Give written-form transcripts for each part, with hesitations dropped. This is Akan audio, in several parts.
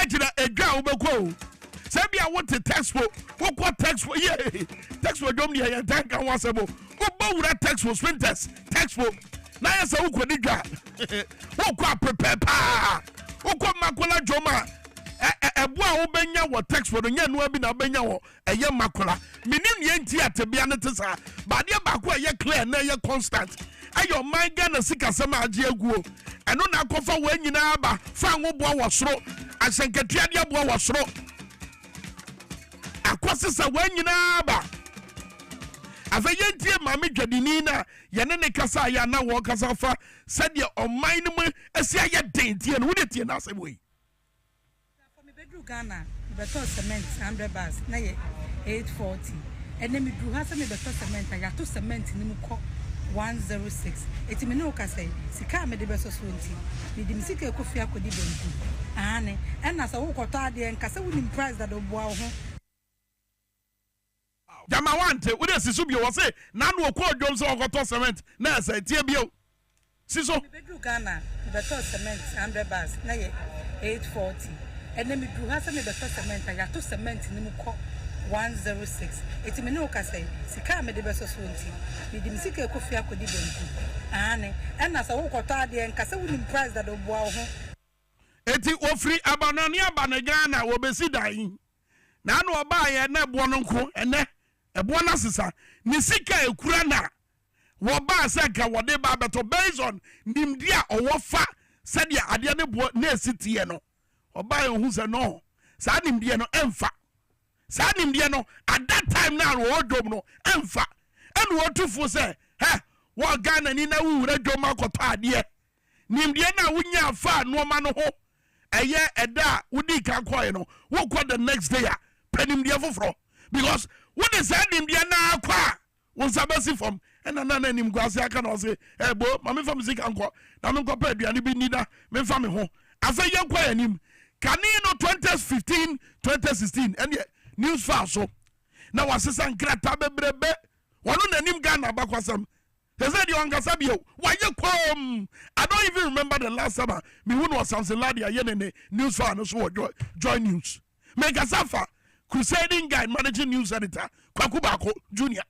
jina edwa obeko se bia what textbook wokọ textbook yeah textbook dom dia yan tanka wasebo obo wura textbook sprinters textbook na yesa wokọ dwa wokọ prepare pa wokọ makola joma eboa wo benya wo textbook nya no abi na benya wo eye makola minim ye nti atebia ne tesa ba de ba ko eye clear na eye constant ayo man Ghana sika sama age aguo eno na akofa wo nyina ba fa wo boa wo soro asenketua de boa wo soro akwasesa wo nyina ba afeye ntie mame dwadini na ye ne kasa ya na wo kasa fa sadia oman ne mu asi aye den tie no wo de tie na aseboyi for me bedru Ghana beto cement 100 bars na ye 840 ene me dru ha se me beto cement ya to cement ni mu ko 106 eti me no ka say sika me de beso so nti me di sika ekofi akodi benku ane ena sa wo koto ade nka se woni price that oboa ho Jama wante wo de sisu bio wo se na no ko odwom so okoto cement na sa tie bio siso me bedru Ghana beto cement 100 bars na ye 840 ene me dru ha se me beto cement ya to cement ni mu ko 106 eti me no ka say sika me de beso so nti me di sika ekofi akodi benku ane ena sa wo koto ade nka se woni price that oboa ho eti ofri abanani abanagana wo besi dan na no oba ye na ebo no nko ene ebo na sisa ni sika ekura na wo ba se ka wo de ba beto based on nimdia owofa se dia ade ne bo na esitie no oba ye hu se no sa nimdia no emfa sa nimdia no at that time na wo dom no emfa enu otufo se he wo Ghana ni na wura dom akoto ade nimdia na wunya afa no ma no ho eye eda wudi kan koy no wo go the next day penim dia foforo because what is happening dia na kwa won sabasi from and na nim gwase aka na say bo mama fam music anko na me ko pa aduane bi ni da me fam me ho afa ye kwa anim kani no 2015 2016 and news file so na wasesa nkrata bebrebe wono nanim Ghana bakwasam they said you angasabio why you come I don't even remember the last time me who was something ladia yen news file so joy news make asafa crusading guide managing news editor Kwakubako Junior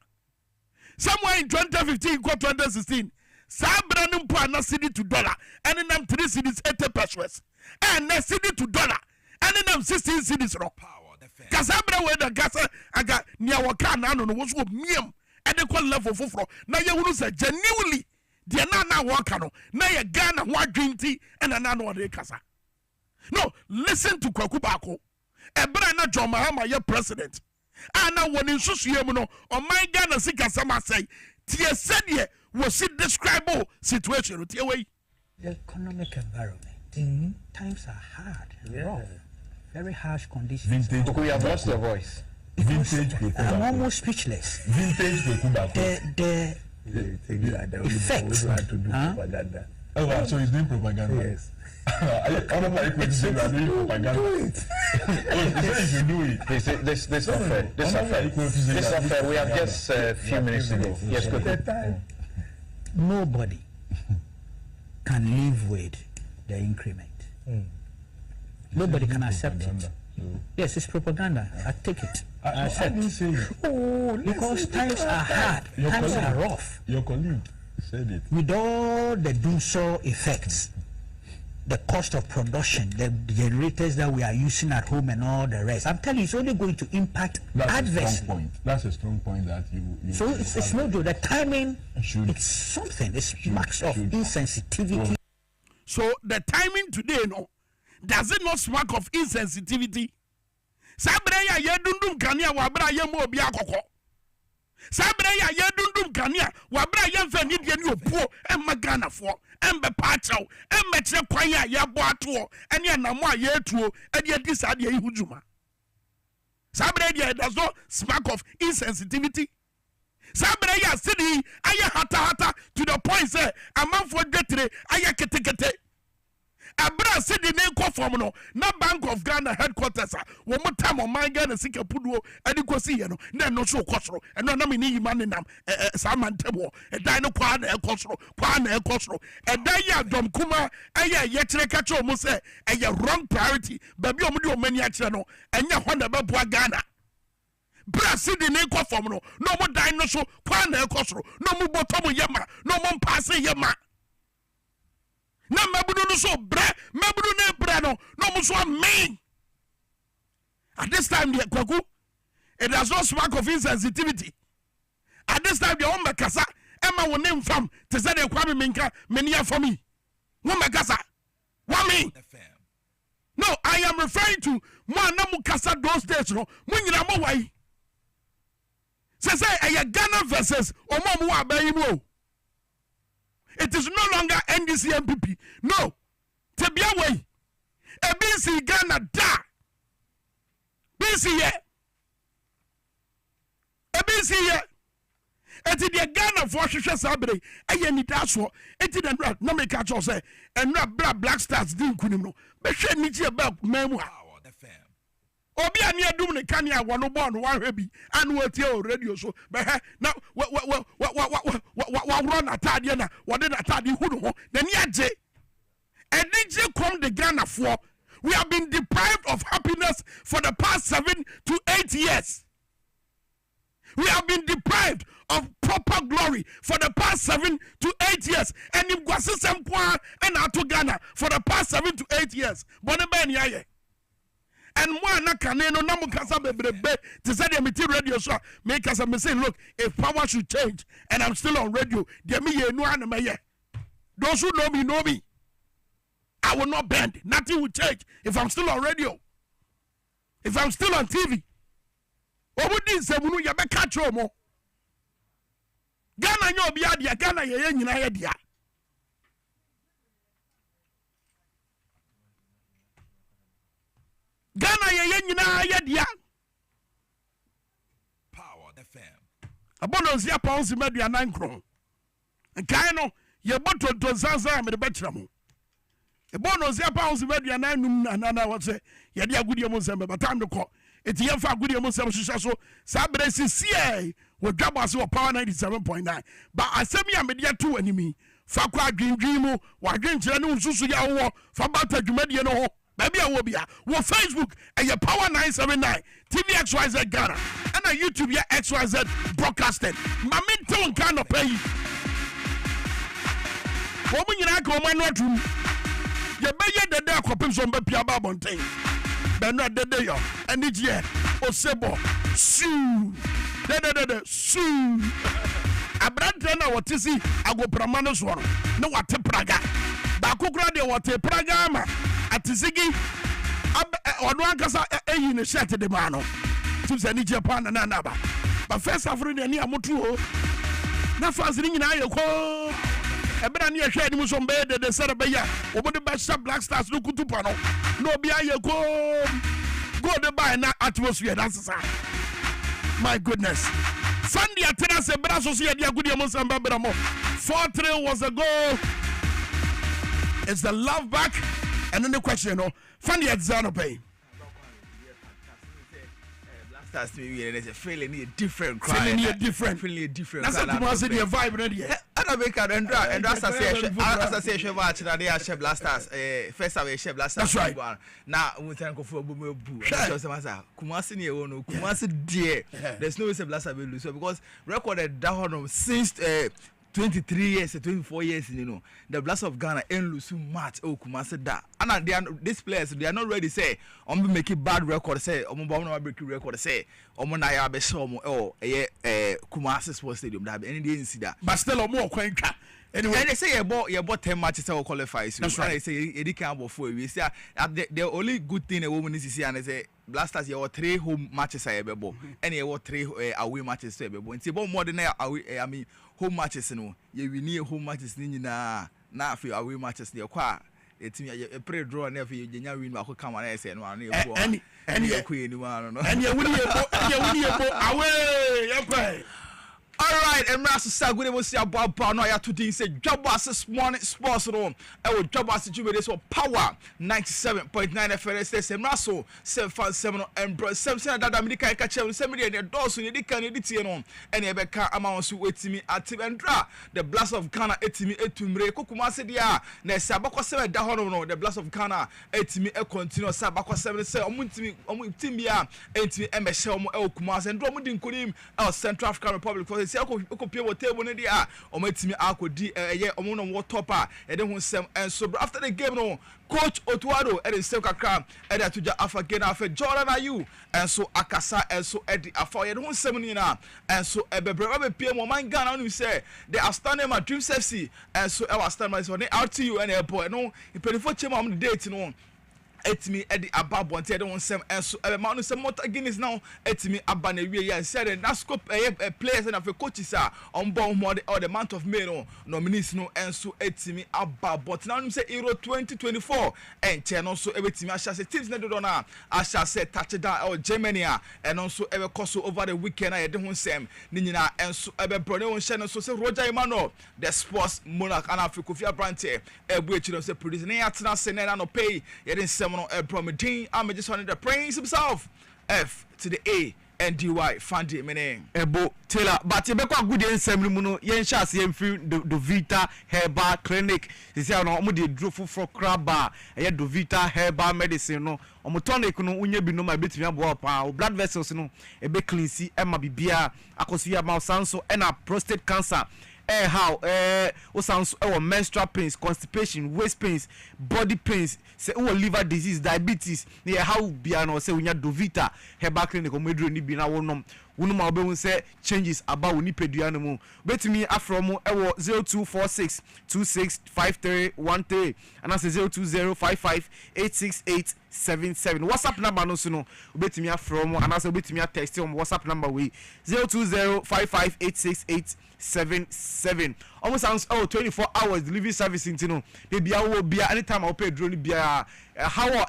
somewhere in 2015 ko 2016 sabra no po na cedi to dollar and nam 3 cedis 80 pesos and na cedi to dollar and nam 16 cedis ro kasabra we da gasa aga nia waka na no wo so miem and the level foforo na ye wunu say genuinely de na waka no na ye Ghana ho adwinti and na no de kasa no listen to Kwakubako ebra na John Mahama ye president ana woni nsusue mu no o man Ghana sika sama say tie said was it describable situation tie we the economic environment times are hard rough very harsh conditions vintage you have lost your voice vintage I'm almost speechless vintage the effect oh so he's doing propaganda yes I don't like when you say that doing propaganda. Do it. This not fair. This not fair. We have just a few minutes to go. Yes, go ahead. Nobody can live with the increment. Nobody can accept it. Yes, it's propaganda. I take it. I accept it. Oh, because times are hard. Times are rough. Your colleague said it. With all the doomsday effects, the cost of production, the generators that we are using at home and all the rest. I'm telling you, it's only going to impact adversely. That's a strong point that you so it's no joke. The timing, it's something. It's marks of insensitivity. So the timing today, no, does it not smack of insensitivity? Sabreya ye dundum kania wabra ye mo obi akoko. Sabreya ye dundum kania wabra ye mfa ni de ni opuo emma Ghana fo embe pa chaw emma kire kwan ya ye bo ato ene anamo a ye tuo ede adi sa de ihujuma. Sabreya does not smack of insensitivity. Sabreya sidi aye hata to the point say amanfo dwetre aye ketekete. abra sidi ne ko form no na Bank of Ghana headquarters wo mo tam o man Ghana sika puduo adi kosi ye no na no so kosoro eno na me ni yima ne nam sa man tebo dan no kwa na ekosoro dan ya dom kuma eye ye kire ka che o mo se eye wrong priority baby o mo de o mani a kire no enya ho na beboa Ghana bra sidi ne ko form no mo dan no so kwa na ekosoro no mo botom yema no mo pass yema na mabudu no so bre mabudu ne bre no mo so me at this time the kwaku it has no spark of insensitivity at this time the on kasa ema wo ne mfam te say the Kwame Minkah menia for me wo kasa wa me no I am referring to mo na mu kasa those days no mo nyina mo wai say Ghana versus omo wa abayi mo. It is no longer NDC MPP. No. Tebia way. A BC Ghana da. BC ye. A BC ye. Eti the Ghana for Shisha Sabre. Aye ni daso. Eti the rap. No me catch us say. And rap black stars din kunim no. Be she ni ti about memu. Obi ani adum ne kania wono born one hebi anu atie o radio so be na wa run atade na wo de atade hu no na ni age enije come the Ghana for we have been deprived of happiness for the past 7 to 8 years. We have been deprived of proper glory for the past 7 to 8 years. And in Gwasisem kwa and Ato Ghana for the past 7 to 8 years. Bone ben yaye. And one na kaneno na mukasa bebrebe to say the material radio show make us say look, if power should change and I'm still on radio, there me ye no an me. Those who know me. I will not bend. Nothing will change if I'm still on radio. If I'm still on TV. Obudi se munu ya be catch mo. Ghana nyo bia dia Ghana ye nyina ye dia. Ghana ye nyina ye dia. Power FM. Abono zia pounds media 9 kron. Nkai no ye boto to sansa me de betra mo. E bono zia pounds media 9 num na what say ye dia gudie mo sembe batam de ko. Eti ye fa gudie mo sem hihya so sa bresi sie wo Dwaboase wo power 97.9. But asemi ya media to animi. Fa kwa adwindwin mu wa dwenkyere ne nsusu ya wo fa bata dwumadie no ho. Baby I will be wo Facebook and your power 979 TVXYZ Ghana and a YouTube ya XYZ broadcasting. Maminton kind of pay. Woman you like my not room. You be the day copy some baby about thing. But not the day and it's yeah or sebo sue. Sue. A brand trainer what is he? I go Pramano Swan. No what a praga. Bakukra de what a praga. Atisigi odwan kasa eyi ne shirt de mano tu se ni Japan na naba but first Africa ni amotu ho na fans ni nyina ayeko ebra ni ehwe ni muso mbe de sere be ya obo de ba Black Stars no kutupa no obi ayeko go de buy na atmosphere that's sir. My goodness Sunday atena se bra so so ye dia gudie mo samba bra mo 4-3 was a goal. It's the love back. And then the question, funny at Zano Pay. Blasters to me, and it's a feeling different cry. Feeling different. That's what you say. The vibe ready. I don't make and as I say, she watch that they are Chef Blasters. First away Chef Blasters. That's right. Now we can go for Boo. Kumasi ni ono. Kumasi dear. There's no way Chef Blasters will lose because recorded down since 23 years, 24 years, you know, the Blast of Ghana ain't lose so much. Oh, Kumasi da. And they are these players. They are not ready. Say, I'm gonna make a bad record. Say, I'm gonna break a record. Say, I'm gonna have a show. Oh, Kumasi Sports Stadium. That any day see that. But still, more quenka. Anyway, they say you bought 10 matches to qualify. So that's right. They say you can't go for. We say the only good thing a woman is to see, and they say Blasters you have 3 home matches I ever bought, and you have 3 away matches to ever bought. It's about more than away. I mean. Home matches no you will need home matches ni na for away matches near kwa etimi a pre draw na for you win ma ko come na say no na e any queen no no and you win away you play All right, and Master Saguri will see about Pano to D say Dwaboase morning sports room. I will Dwaboase Jubilee so power 97.9 FRS and Russell 757 and Bro 7 that America catch 70 and the doors in the can edit on and Ebeka amounts to wait me at Tivendra. The blast of Ghana etimi etumre Kukumase dia na Sabako 7 da hono the blast of Ghana etimi e continue Sabako 7 say omutimia etimi emeshe omo e Kumase and Dromu din kunim Central African Republic for say okopie wo table ne dia omatimi akodi eye omo no topper e de ho sem and so after the game no Coach Otuado and the same kakra and that to the Afagena for Jordan Ayu and so Akasa and so Eddie Afa you don't seven and so Ebebre PM man Ghana you say they are standing my Dreams FC and so I was standing my RTU and airport no in 24 chama on the date no etimi edi ababo nti ede wonsem enso ma no sem mota Guinness now etimi abana wie ya said na scope players and of coaches are on born more the month of May no nominees no enso etimi ababo now you say Euro 2024 and channel so ebetimi asha say teams na do na asha say touchdown or Germany and also ebe course over the weekend ede wonsem ni nyina enso ebe brone won share no so say Roger Emmanuel the sports monarch and Africa Brante ebu echi no say produce na yatena se na no pay yede nsem Promedin, I'm just wanted the praise himself. F to the A and DY Fandy Mene. Ebo Taylor, but you better good in Semuno, Yen Shas, Yen the Vita Herba Clinic. They say, no, Mudi drew for crab bar, and yet the Vita Herba medicine. No, Omotonic, no, when you be no my bit me or blood vessels, no, a bit clean see, Emma Bibia, Acosia Malsanso, and a prostate cancer. How sounds menstrual pains, constipation, waist pains, body pains, say liver disease, diabetes, near how biano say when you do Vita, Herba Clinic or Medro ni bina wonum. Wunuma obe say changes about woni peduano mu. Bet me afromo 0246 265313 and that's 0205586877. WhatsApp number no so no. Bet me afromo and that's bet me text on WhatsApp number we 0205586877. Almost sounds 24 hours delivery service into no. They be anytime I'll pay drone be how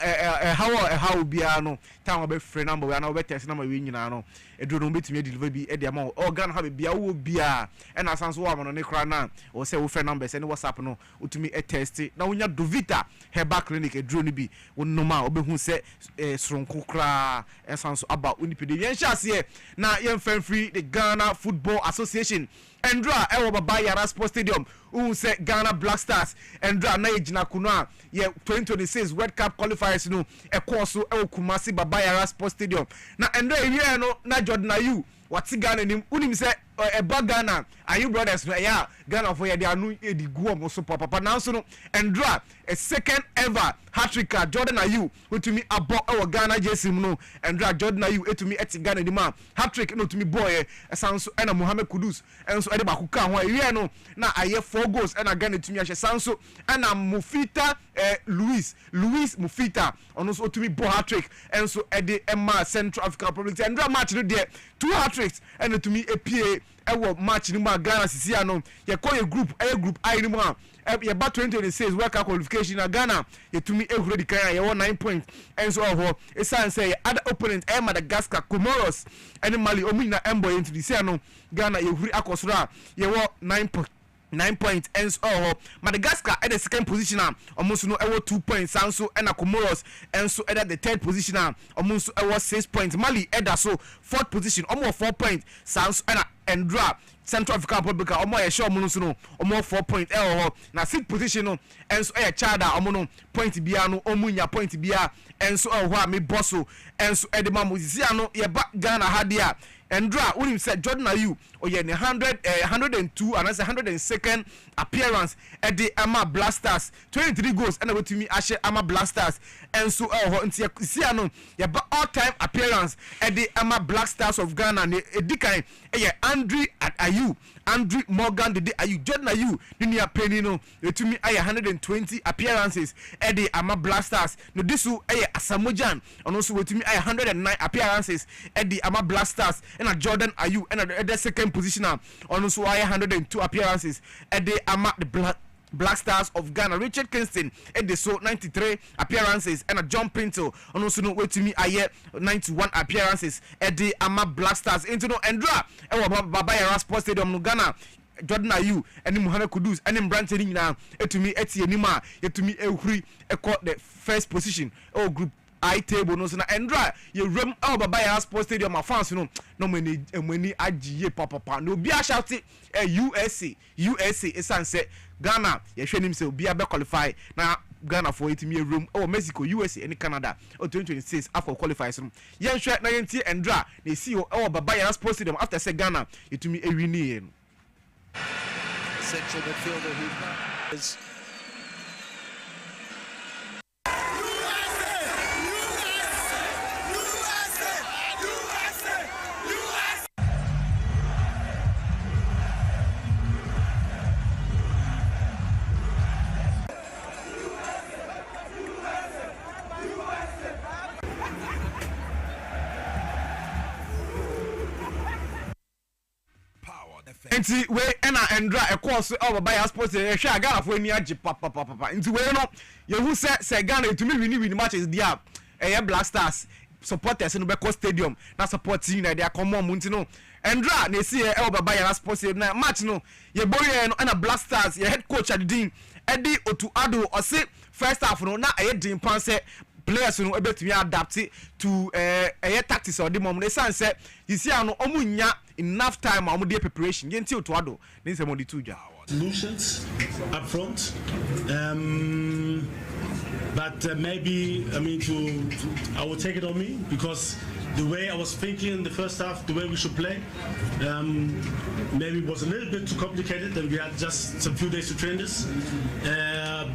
be no time about friend number we are now text number we nyina no. Edro no betimi deliver bi e de amount organ have bia wo bia and asanso wa no ne kra na o say wo friend numbers and WhatsApp no utumi e test na wonya Dovita Herba Clinic edro no bi wonoma obehu se sronko kra asanso about unipede yen hase na yen fan free the Ghana Football Association Endra ewo baba Yara Sports Stadium say Ghana Black Stars Endra na ejina kuno a ye 2026 World Cup qualifiers no e course e Kumasi baba Yara Sports Stadium na Endra ewie no na Jordan Ayu wati Ghana nim unim say eba Ghana Ayu brothers no ya Ghana for ye dey anu edi go mo so papa now so no Endra a second ever hat-trick Jordan Ayu wetumi abo e Ghana jesim no Endra Jordan Ayu etumi eti Ghana di man hat-trick no tumi boy esanso ena Mohamed Kudus enso ede ba kuka ho ewie no na aye 4 goals ena Ghana tumi ahye sanso ena Mufita Luis Mufita ono so tumi bo hat-trick enso ede ema Central African Republic Endra match no de 2 hat-tricks ena tumi epie ewo match ni ma Ghana sisi ano ye call a group I ni ma ye ba 2026 World Cup qualification na Ghana ye tumi ehuro di kan ye 9 points enso ho esan say other opponent Madagascar Comoros and Mali omina embo into the say ano Ghana ye huri akosura ye 9 points ends Madagascar at the second position almost no 2 points Sanso and Comoros and so at the third position almost 6 points Mali at so 4th position almost 4 points Sanso and drop Central African Republic almost a show no almost 4 points na 6th position no and so a chada almost point biano omunya point bia and so me bosso and so at the mamuziano ye back Ghana hadia Endra unim said Jordan Ayu oye ne 102 and that's 102nd appearance at the Ama Blasters 23 goals and wetumi ahye Ama Blasters and so nti siano ye ba all time appearance at the Ama Black Stars of Ghana ne edikan Andrew Morgan the Ayu Jordan Ayu ni apeni no wetumi aye 120 appearances at the Ama Blasters no disu Asamojan and also wetumi aye 109 appearances at the Ama Blasters and a Jordan Ayu and at the second position on also 102 appearances at the Ama Black Stars of Ghana. Richard Kingston edi so 93 appearances and John Pinto ono so no wetumi aye 91 appearances edi ama Black Stars into no Endra ewo Baba Yara Sports Stadium no Ghana. Jordan Ayew and Muhammad Kudus and Branson now etumi eti enima etumi ehuri ekọ the first position group I table no so na Endra ye rem Baba Yara Sports Stadium fans no many agiye papa no be a shout USA esan say Ghana ye hwe nim say obi abe qualify na Ghana for etimi room Mexico USA and Canada 2026 after qualify so yen hwe na yen tie Endra na see Baba Yara Sports Stadium after say Ghana etumi ewini no central midfielder who is nti we na Endra course Baba Yara Sports hwe Ghana fo ani agi papa nti we no ye hu se Ghana etumi win matches dia Black Stars supporters no be stadium na supporting na dia come on nti no Endra na esi Baba Yara Sports na match no ye boye no na Black Stars ye head coach Adin Eddie Otuado ose first half no na din pan se players no ebetumi adapt to tactics or the mom ne san say you see no omunya enough time or dey preparation yenti Otuado ne say mo di tuja solutions up front but maybe I mean I will take it on me because the way I was thinking in the first half, the way we should play, maybe it was a little bit too complicated and we had just a few days to train this.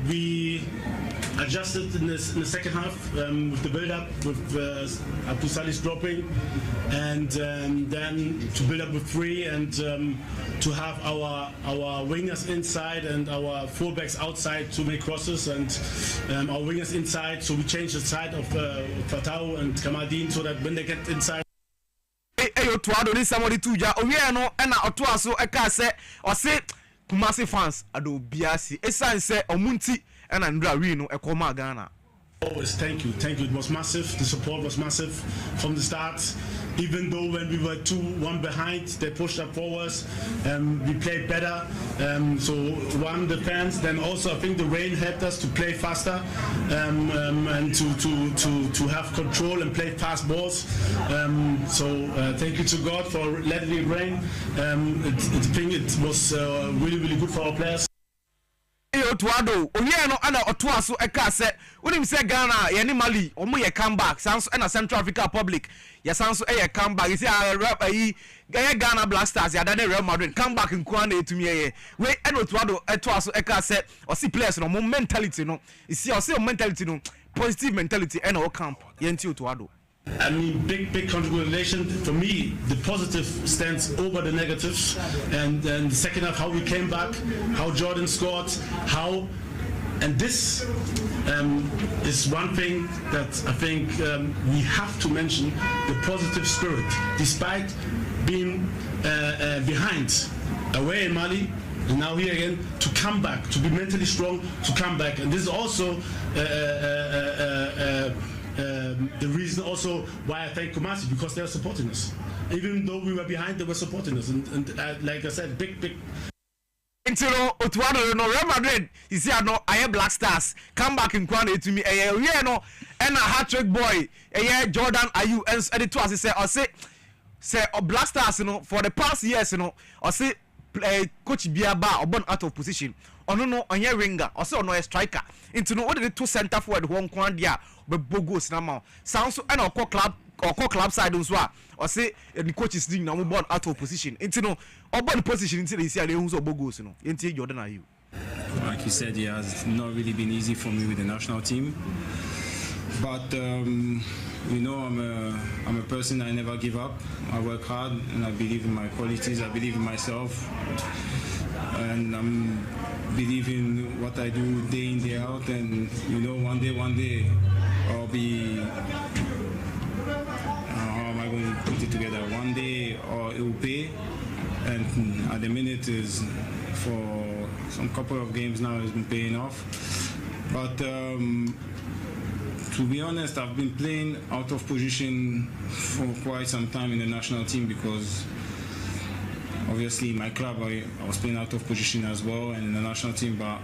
We adjusted in the second half with the build-up, with Abdul Salis dropping, and then to build up with three and to have our wingers inside and our fullbacks outside to make crosses and our wingers inside. So we changed the side of Fatau and Kamadin so that when they get inside. Otuado ni somebody tuja owie no na otoa so eka se ose Kumasi fans ado biasi esan se omunti na Ndra wi no ekoma Ghana. Always thank you. It was massive. The support was massive from the start. Even though when we were 2-1 behind, they pushed up forwards. We played better. So one, the fans. Then also I think the rain helped us to play faster and to have control and play fast balls. So thank you to God for letting it rain. I think it was really good for our players. Otuado owie no ana otoa so eka se wonim se Ghana ye ni Mali omo ye come back sanso na Central Africa Republic ye sanso ye come back you see yi Ghana Black Stars ya dane Real Madrid come back nko na etumi ye we ana Otuado etoa so eka se o see players no mo mentality no you see o see mentality no positive mentality and o camp ye nti Otuado. I mean, big congratulations for me. The positive stands over the negatives, and the second half, how we came back, how Jordan scored, and this is one thing that I think we have to mention: the positive spirit, despite being behind away in Mali. And now here again to come back, to be mentally strong, to come back, and this is also. The reason also why I thank Kumasi, because they are supporting us. Even though we were behind, they were supporting us. And like I said, big. Intino Otuado no Real Madrid. You see, I know I am Black Stars. Come back in Kwane to me. Yeah, no, and a hat-trick boy. Jordan Ayew and the two as I say Black Stars, you know, for the past years, you know, I say coach Biaba or born out of position. No, on your ringer, or so no a striker. Into no what the two center forward one Kwandia, but Bogos now. Sounds so and our club side as well. Or say the coach is doing now born out of position. Into no or born position until they see the who's or Bogos, you know. Into Jordan Ayew. Like you said, it has not really been easy for me with the national team. But you know, I'm a person. I never give up. I work hard, and I believe in my qualities. I believe in myself, and I'm believe in what I do day in, day out. And you know, one day, I'll be. How am I going to put it together? One day, or it will pay. And at the minute is for some couple of games now has been paying off. But to be honest, I've been playing out of position for quite some time in the national team because obviously in my club I was playing out of position as well and in the national team, but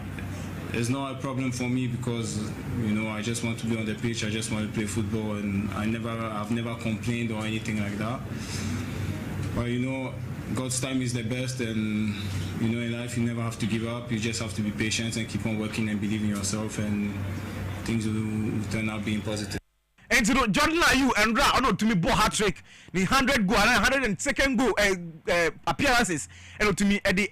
it's not a problem for me because I just want to be on the pitch, I just want to play football, and I've never complained or anything like that. But God's time is the best, and in life you never have to give up. You just have to be patient and keep on working and believe in yourself, and things will turn out being positive. And Jordan Ayew and Ra to me ball hat trick, the 100 goal and 102nd goal appearances, and to me Eddie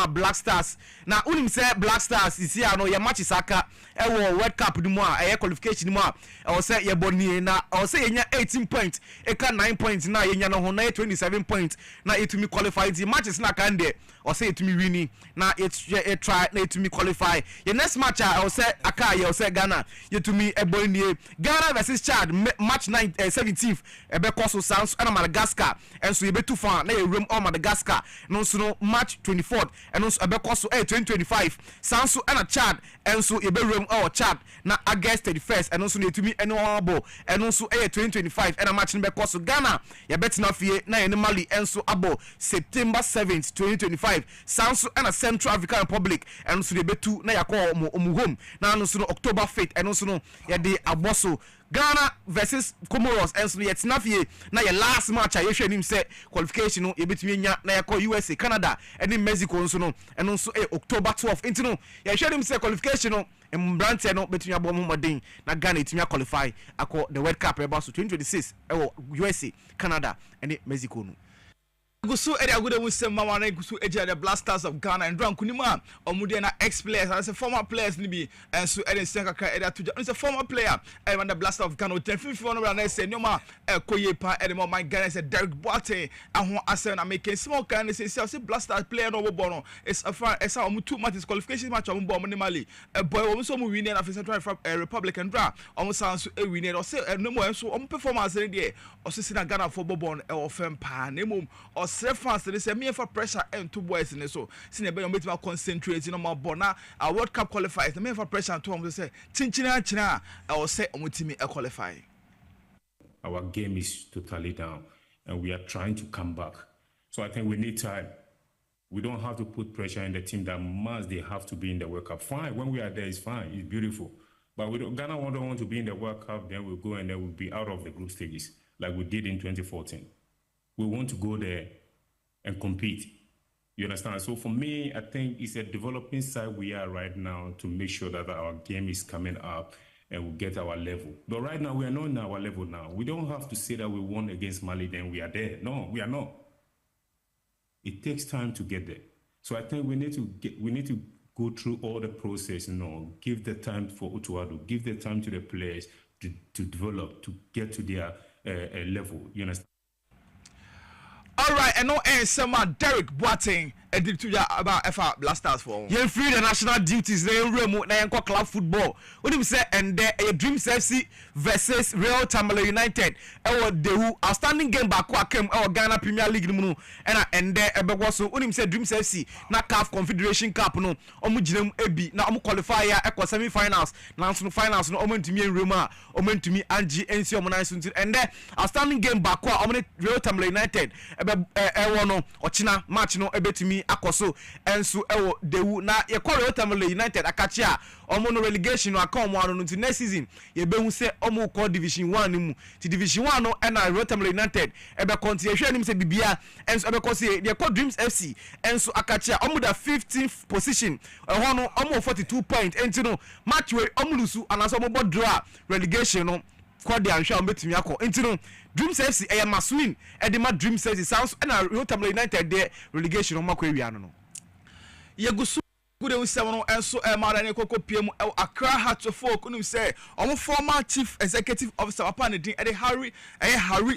Black Stars. Now unim say Black Stars is here no your match Saka World Cup di mo qualification di mo I say ye boni na I say ye 18 points, e ka 9 points na ye nya no ho na 27 points na it to me qualify the matches na kan there or say it to me winning na it try na it to me qualify. Your next match I say aka ye say Ghana ye to me e boni Ghana versus Chad match 17th ebe course sounds and Madagascar and so you be too far na room on Madagascar no so match 24th and so ebe course 2025 sounds and Chad and so you be room or Chad na August 31st and so you to me abo and so 2025 and a match ebe course Ghana you bet na fie na Mali and so abo September 7th 2025 sounds and a Central African Republic and so you be two na yakọ home na so October 5th and so ya de aboso Ghana versus Comoros and so yet nafie na your last match I hwe nim say qualification no ebetumi nya na yakọ USA Canada and in Mexico nso no and also October 12th into no ya hwe nim say qualification no mbrante no betumi abom modern na Ghana etumi qualify akọ the World Cup about 2026 USA Canada and Mexico no Gusu area good wisdom mama na gusu eja the Blasters of Ghana and drank kunima omude na ex players as a former players ni bi and so eden senka area to is a former player and the Blasters of Ghana 10-50 na say nyoma koye pa edemo my Ghana say Dwaboase ahon asen na make small kind say Blasters player no bono is a far esa omu 2 matches qualification match omu bo minimally boy omu so mu win na Central Republican dra omu sanso e win or say no mo so omu performance there o say na Ghana for bobon e ofem pa na mum fans they say me for pressure and two boys in so sin ebe you make concentrate no more bona a World Cup qualifiers me for pressure and two say chinchina I will say omutimi qualify. Our game is totally down and we are trying to come back, so I think we need time. We don't have to put pressure on the team that must they have to be in the World Cup. Fine, when we are there it's fine, it's beautiful, but we don't Ghana don't want to be in the World Cup, then we'll go and then we'll be out of the group stages like we did in 2014. We want to go there and compete. You understand? So for me, I think it's a developing side we are right now to make sure that our game is coming up and we get our level. But right now, we are not in our level now. We don't have to say that we won against Mali, then we are there. No, we are not. It takes time to get there. So I think we need to go through all the process, give the time for Utuado, give the time to the players to develop, to get to their level. You understand? All right, and no some Derek Boateng did to ya about FR Blasters for. You free the national duties. They remote na yanko club football. What do you say? And a Dreams FC versus Real Tamale United. Our the outstanding game back came our Ghana Premier League no. And there so what do you say? Dreams FC na CAF Confederation Cup no. Omu jinem ebi na omu qualify ya semi-finals. Na finals no omu ntumi Roma. Omu ntumi Angie NC omu na sunti. And there outstanding game back omu Real Tamale United. No ochina match no ebetumi akoso enso ewo dewu na ye kwore Otamale United akachia omo no relegation no akon anu no next season ye behu se omo call division 1 mu ti division 1 no na Otamale United ebe continue hwe nim se bibia enso ebe ko se ye call Dreams FC enso akachia omo da 15th position ho no omo 42 point enti no match we omo lusu anaso omo bo draw relegation no kwade anhwa betumi akọ enti no Dreams FC e must win edema Dreams FC sounds na Otamale United there relegation on makọ ewia no yegusu good we say no enso marane koko piem Accra Hearts of Folk unu say omo former chief executive officer papa ne din Harry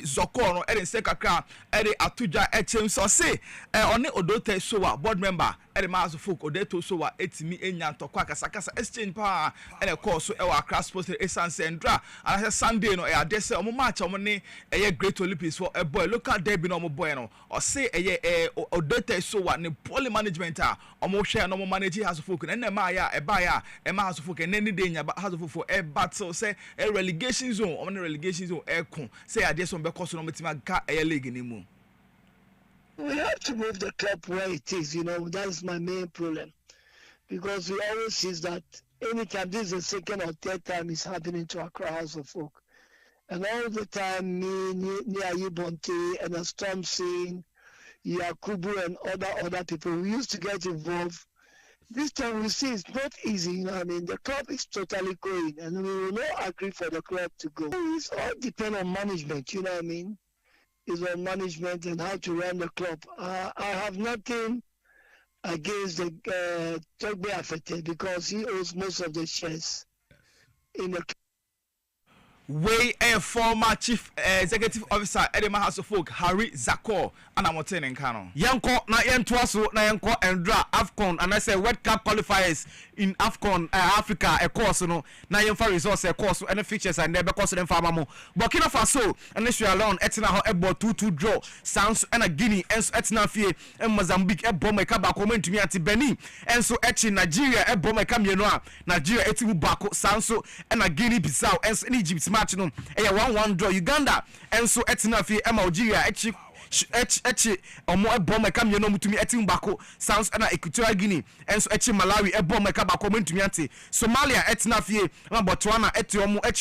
Zoko no say kakra atuja echem so say oni odote sowa board member the mass of folk or they to so what it's me in Yantokaka Sakasa exchange power and a course so our class posted a Sunday and dra and I Sunday no I dare say on match on money a great Olympics for a boy look at Debbie no bueno or say a year or data so what the poly management almost share no manager has a folk and then Maya a buyer a mass of folk and any day but has a folk for a battle say a relegation zone on the relegation zone air con say I dare some because no matter a league anymore. We have to move the club where it is, that's my main problem. Because we always see that anytime this is the second or third time it's happening to Accra House of Folk. And all the time, me, Nia Bonte, and a Storm Scene, Yakubu, and other people, we used to get involved. This time we see it's not easy, the club is totally going, and we will not agree for the club to go. It's all depend on management, you know what I mean? Is on management and how to run the club. I have nothing against the Togbe Afete because he owns most of the shares in the club. Way a former chief executive officer Edema House of Folk Harry Zakor and I'm in Kano. Yanko na Yentwaso na Yanko Endra AFCON and I say World Cup qualifiers in AFCON Africa a course no na Yemfa resource a course and features and never course them farmamo. Burkina Faso and Sierra Leone etina ho ebo 2-2 draw. Sounds and a Guinea and etina fie and Mozambique e bomb e kaba ko mentumi ati Benin and so echi Nigeria e bomb e kam yeno Nigeria eti bako sounds and a Guinea Bissau and Egypt match no e 1-1 draw Uganda and so etina fie e Algeria echi omo ebom eka me no mutumi etim bako sounds na Equatorial Guinea enso echi Malawi ebom eka bako mutumi ante Somalia etina fie na Botswana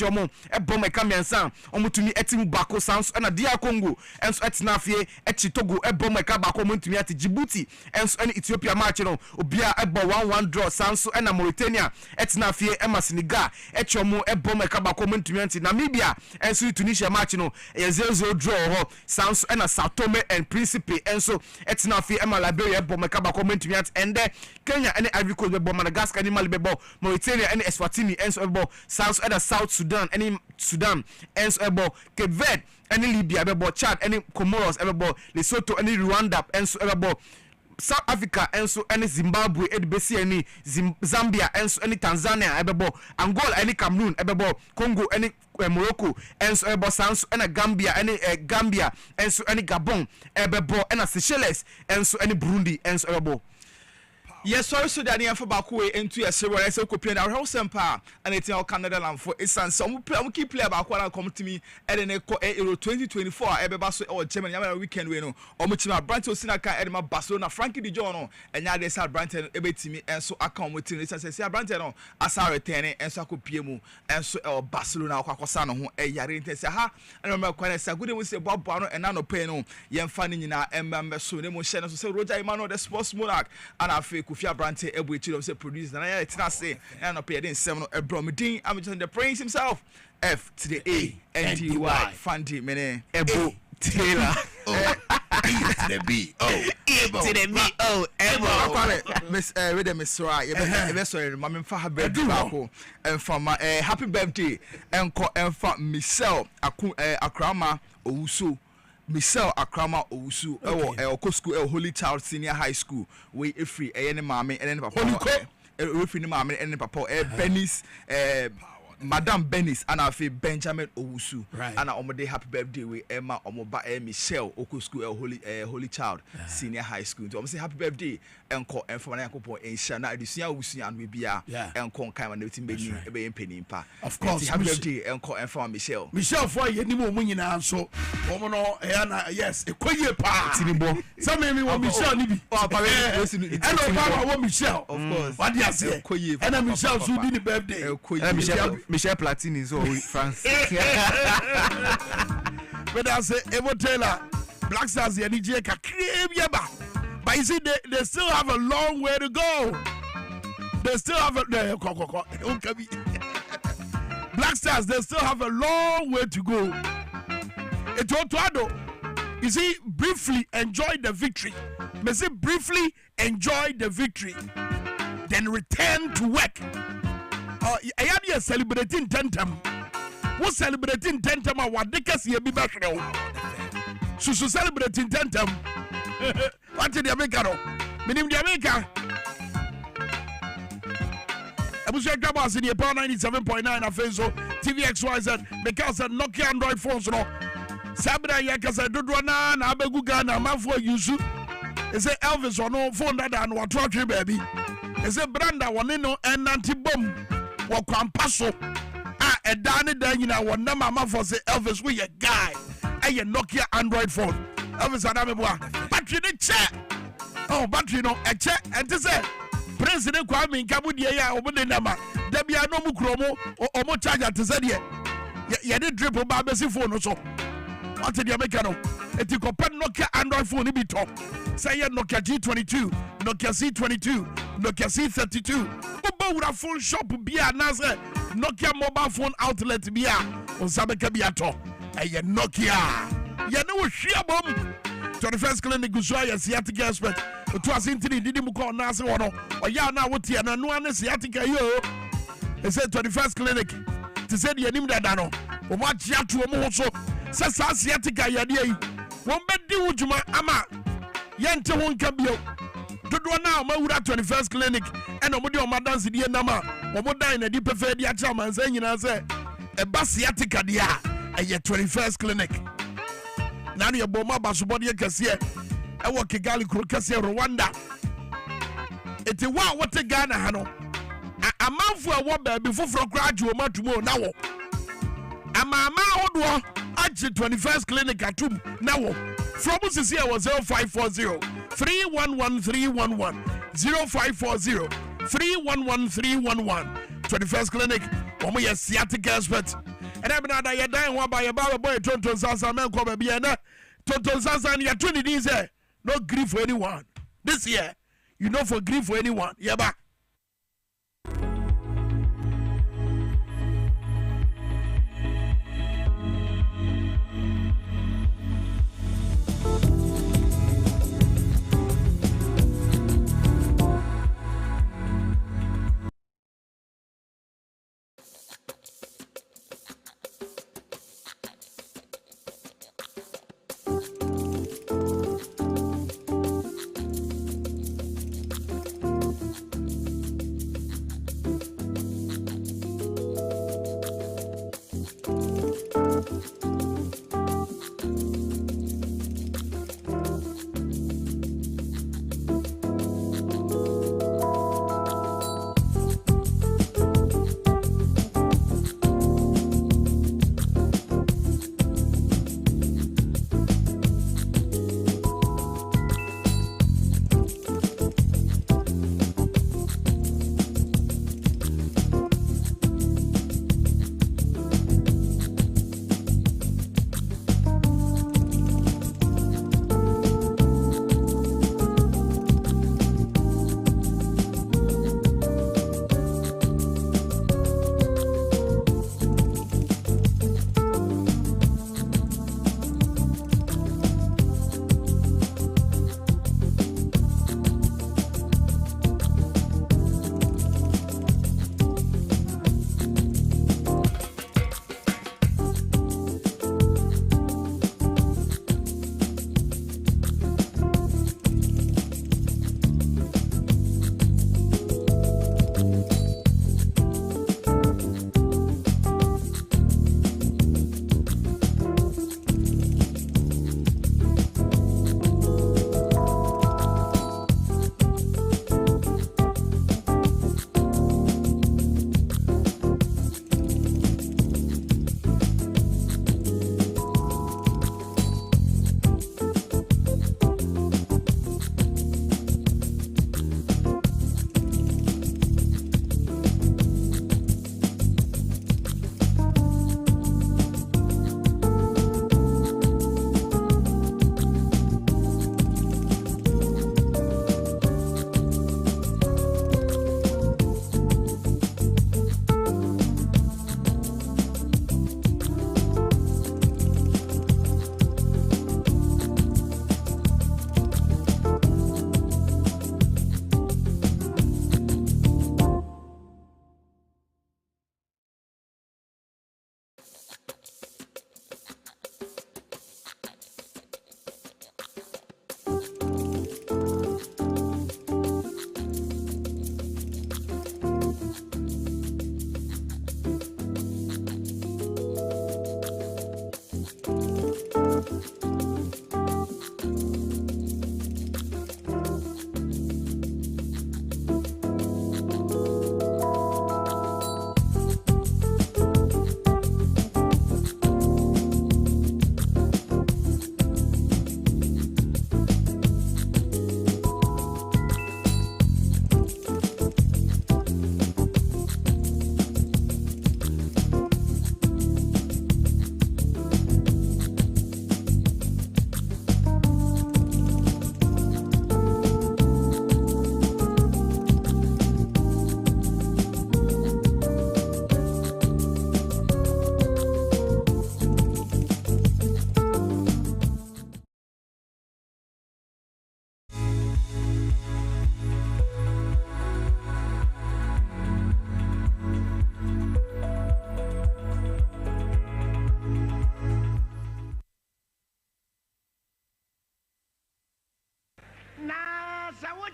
omo ebom eka me nsan omutumi etim bako sounds na DR Congo enso etina fie echi Togo ebom eka bako mutumi ante Djibouti enso na Ethiopia match no obia ebo 1-1 draw sounds na Mauritania etina fie ema Senegal echi omo ebom eka bako mutumi ante Namibia enso Tunisia match no 0-0 draw ho sounds na Tome and Principe and so etina fi ema Liberia bo mekaba comment miat and Kenya and Ivory Coast bo Madagascar and Mali bo Mauritania and Eswatini and so bo South Sudan and Sudan and so bo Cape Verde and Libya bo Chad and Comoros bo Lesotho and Rwanda and so bo South Africa and so any Zimbabwe edbesi any Zambia and so any Tanzania ebebo Angola any Cameroon ebebo Congo any Morocco and so ebebo Sans and Gambia any Gambia and so any Gabon ebebo and Seychelles and so any Burundi and so ebebo. Yes, sorry, so that for Bakwe into a several SOCOP our house empire and it's our Canada land for instance. Some keep play about what come to me at an Euro 2024 Ebebaso or Germany weekend winner or Mutima Branto Sinaka Edema Barcelona Frankie Di Jono and now they start Branton Ebetimi and so I come with this and say Branton as I return and so could PMU and so Barcelona Quacosano who a Yarin say ha and remember quite a good we say Bob Bono and Nano Peno Yen Fanny in our Emma Sunemo Shannon so Roger Emmanuel the sports monarch and I feel Fia Brante Ebu Chido say produce and I tell say and up here in 7 Bromidin I'm just the praise himself F to the A N T Y Fanti Mene Ebu Taylor to the B O to the B O Ebu Miss with Miss Rai sorry my for her birthday and for my happy birthday and for Michelle Akrama Owusu Michelle Akrama Owusu Oko School Holy Child Senior High School we free any mommy and then papa we free mommy and then papa Benis Madam Benis and I feel Benjamin Owusu and I day happy birthday with Emma Omoba Michelle Oko School Holy Child Senior High School so I'm say happy birthday and call and for my uncle in Shana Edisia Owusu and we be and con kind of everything be penny pa of course happy birthday and call and for Michelle for you any more nyina so omo yes ekoye pa tinibo some me want Michelle ni bi and Obama want Michelle of course what you say ekoye and Michelle should be the birthday Michel Platini so France. But I say Evo Taylor, Black Stars the DJ ka cream yaba. But you see they still have a long way to go. They still have Black Stars they still have a long way to go. You see briefly enjoy the victory. May say briefly enjoy the victory. Then return to work. I am here celebrating Tentam. What celebrating Tentam? What they can see a bit back now. So celebrating Tentam. What did the America? Meaning the America. Ebusia Dwaboase the power 97.9 afenso TVXYZ because Nokia Android phones no. Sabra yakasa dodo na abegu Ghana mafo yusu. Is it Elvis or no phone that and what trotry baby? Is it Branda one no and anti-bomb? What passo? A Danny Daniel one number mafo say Elvis we a guy. A Nokia Android phone. Elvis Adameboa. Battery the check. Oh, battery no a check and to say President Kwame Minkah ya obode nama. Debi no mu kromo o mo charger to say ye did drip o ba besi phone so. What did you make no? It is called Nokia Android phone. It be top. Say Nokia G22, Nokia C22, Nokia C32. Oba phone shop be a Naza Nokia mobile phone outlet be a on Sabeka be a top. Aye Nokia. Ya no share bomb. 21st clinic Guzaya Siatic expert. It was into the Didimuko Nasa or ya now what ya no one Siatica yo. They said 21st clinic. To say the name that dano. Or what ya to a moso. Sasa Siatica yadi. One bed do Juma Ama Yente won't cabio. Dodo now, Maura 21st clinic, and Omodio Madansi dear Nama, Omoda in a deep affair, dear Chaman saying, I say, a Basiatica dia, a year 21st clinic. Nani a Boma Basubodia Cassia, I work a Gali Crocasia Rwanda. It's a wow, what a Ghana Hano. A month for a wobber before for a graduate tomorrow now. A mama Odwa. Actually, 21st clinic at 2 now. From us is here was 0540 311 311 0540 311 311 21st clinic. Omo yes sciatic expert. And I'm not a dying one by a barber boy Tonton Sasa man come be na Tonton Sasa and your 20 days there. No grief for anyone. This year, you know for grief for anyone. Yeah, back.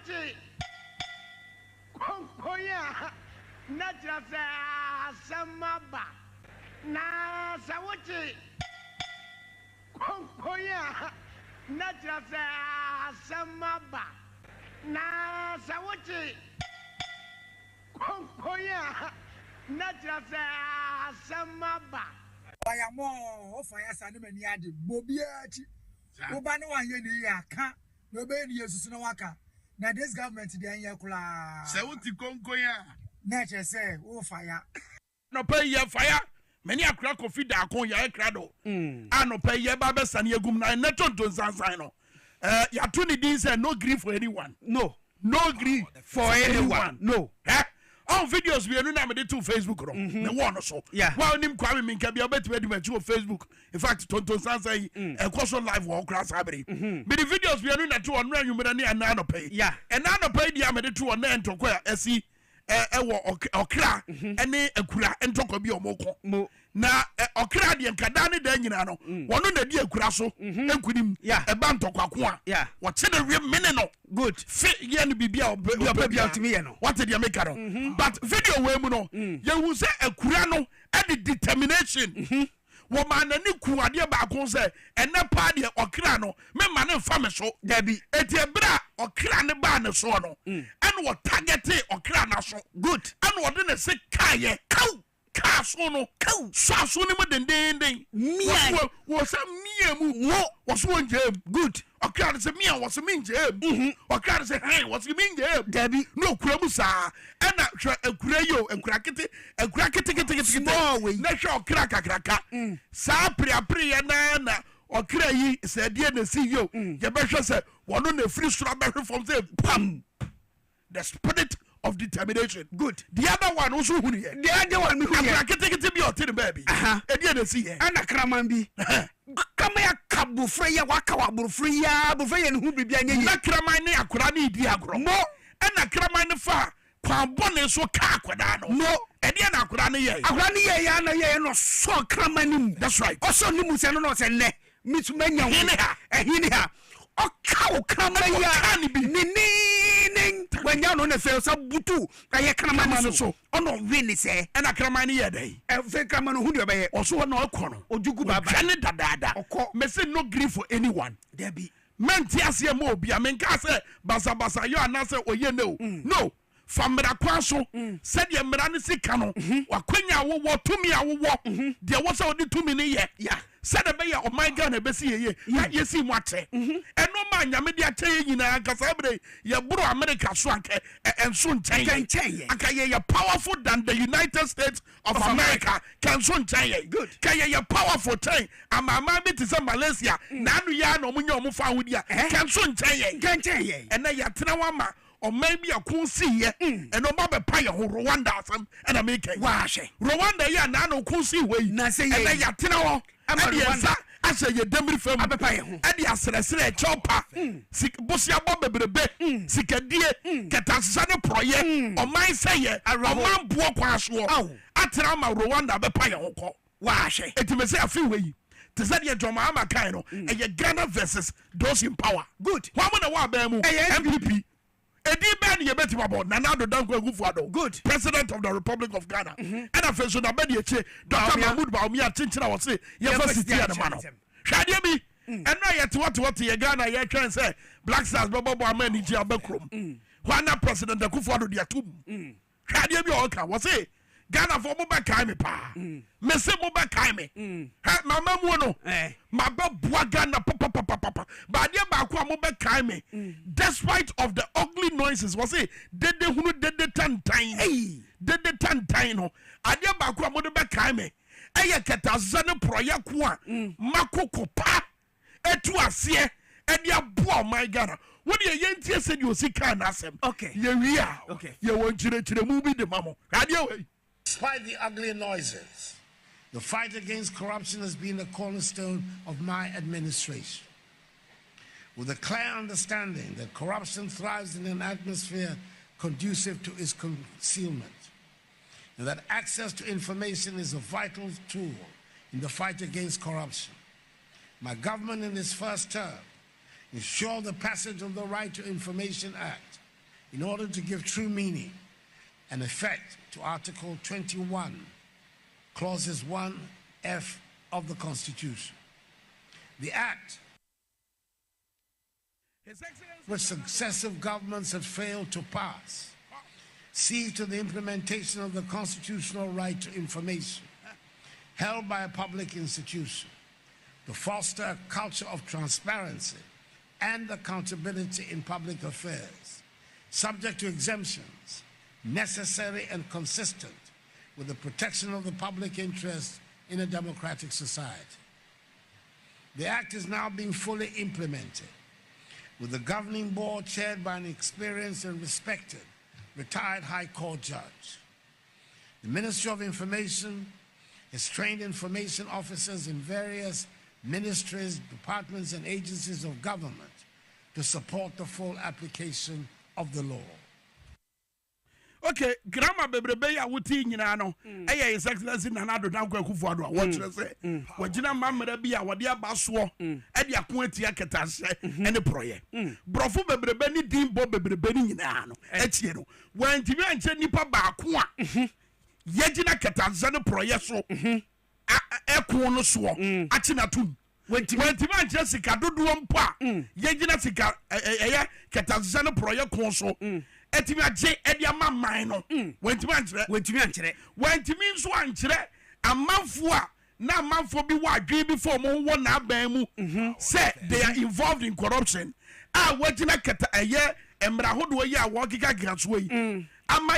Sawachi Konkoya Najasa Samaba Na Sawachi Konkoya Najasa Samaba Na Sawachi Konkoya Najasa Samaba Bayamo of fire Sanimani Adi Bobiachi Ubano one year can't no baby uses no waka. Now this government the Yakula Sawuti Konkoya Nature say, oh fire. No pay your fire. Many a crack of feed that con ya crado. I no pay your babes and your gum nine neton to Zanzano. Yatuni didn't say no grief for anyone. No grief for anyone. No. All videos we are doing to Facebook. The one or so. Yeah. While Nim Kwame Minkah be able to do Facebook. In fact, Tonton Sansa a course on live walk class hybrid. But the videos we are doing that to one you made and nano pay. Yeah. And nano pay the amade to one end to where see okra ene akura entoko bi omoko na okra de nkadane da nyina no wono na di akura so enkunim e ba ntoko a wo che de we mene no good fit ye no bibia obabia otimi ye no what dey make no but video we mu no ye hu se akura no e the determination wo ma na ni ku ade ba ko se ene pa de okra no me ma ne fa me so da bi eti ebra okra ne ba ne so no and what target okra na so good and what dey say kaye ka so no so ne mo den wo say mia mu wo so njem good okra say mia wo say njem okra say hey wo say njem da bi no kura mu sa na hwe akura yo akura kete small we na hwe okra kakraka sa pri ya na okra yi se die na si yo ye be hwe se wono na free sura be hwe from say pam the spirit of determination good the other one also who here the other one me who here kete bi o tin baby e die na si here ana kraman bi kama ya kabu freya waka wa buru freya ne hu bibia anye na kraman ne akura ne di agro mo ana kraman ne fa kwa bone so ka akwada no no e die na akura ne ye ya na ye no so kraman nim that's right also nimu se no se ne mitumanya hini ha okaw kraman ya ni when you no fail so butu aye kraman so ono win se e na kraman ne ye dai e fe kraman hu de be oso na okono ojugu baba ne dadada me say no grief for anyone there be menti ase mo obi amenka se basa yo anase oye no famra kwaso said ye mra ne sika no wakwanya wo tumi awo de wo se odi tumi ne ye said be oh my god na be si ye ye si mo ate eno ma nyame de ate nyina kasa bre ye bro America so anke enso nchen aka ye powerful than the United States of America can so nchen good can ye powerful ten amama bi te say Malaysia na anu ya no munye omo fa hodia can so nchen ye ena ya tena wa ma or maybe a cool see and no baba pay Rwanda and America. Wash Rwanda ya nano cool see way na say ya tinawo Rwanda I say ye demri fam abepay ade asresre chopa sik bosia bobebrebe sikadie ketasisa ne proye o man say ye o man bo kwaso atira ma Rwanda abepay hoko wash etimese afi way to say ye Joma ama kind no e ye Ghana versus those in power good why na wa ba mu MPP Edi Ben Yebetibabo, Nanado Danko Gufuado, good President of the Republic of Ghana. And a face on a Bedia, Dr. Mahmoud Baumia Chinchina was say, University and a man. Shadiabi, and now yet what ye Ghana, ye can say, Black Stars, Bobo Amani Jabekrum. Wana President the Kufuado Diatum. Shadiabi Oka was say, Ghana for Moba Kaime Pa. Messe Moba Kaime. Mama Mono, Maba Buagana Papa. But dear Bakwa Moba Kaime, despite of the ugly noises, was it? Did the tan time? Did the tan time? Adia Bakwa Moba Kaime. Aya Katazana Proyakwa, Mako Kopa, Etuasie, and ya boy, my Ghana. What do you said you see can ask him? Okay, yeah, okay. You want to the movie, the mamo. Radio. Despite the ugly noises, the fight against corruption has been a cornerstone of my administration. With a clear understanding that corruption thrives in an atmosphere conducive to its concealment, and that access to information is a vital tool in the fight against corruption, my government in its first term ensured the passage of the Right to Information Act, in order to give true meaning and effect to Article 21, Clauses 1F of the Constitution. The Act, which successive governments have failed to pass, sees to the implementation of the constitutional right to information held by a public institution to foster a culture of transparency and accountability in public affairs, subject to exemptions, necessary and consistent with the protection of the public interest in a democratic society. The Act is now being fully implemented, with the governing board chaired by an experienced and respected retired High Court judge. The Ministry of Information has trained information officers in various ministries, departments, and agencies of government to support the full application of the law. Okay, grammar bebrebe ya wuti nyina no eya his excellency Nana Addo Dankwa Akufo-Addo wo kire se wagina mamra bi a wode abaso e de akon atia ketase ene proye brofo bebrebe ni dimbo bebrebe ni nyina no etie no wantimi anche nipa ba ko a yagina ketase ne proye so ekon no so achina tum wantimi anche sika dodo mpo a yagina sika eya ketase ne proye kon so etimi agye ediama man no wentimi nso ankyere amanfo a na amanfo bi wa adwen bi for mo wo na aban mu say they are involved in corruption wagina keta emra hodo yi a wo kika gaso yi ama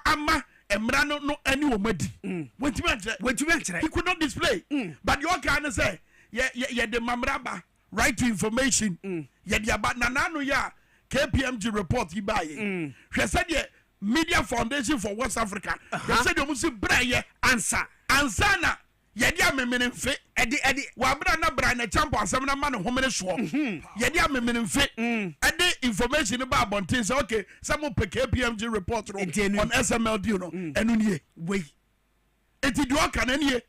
ama emra no ani wo madi wentimi ankyere he could not display but your can say ye the mamraba right to information ye the aba nanano ya KPMG report ibaye. She said the Media Foundation for West Africa. They said you must braye answer. Ansana yedia memene mfe edi wabra na bra na champo asem na man homene so. Yedia memene mfe edi information about bontin say okay some KPMG report on SMLD you know enu nie we. Eti do kan enie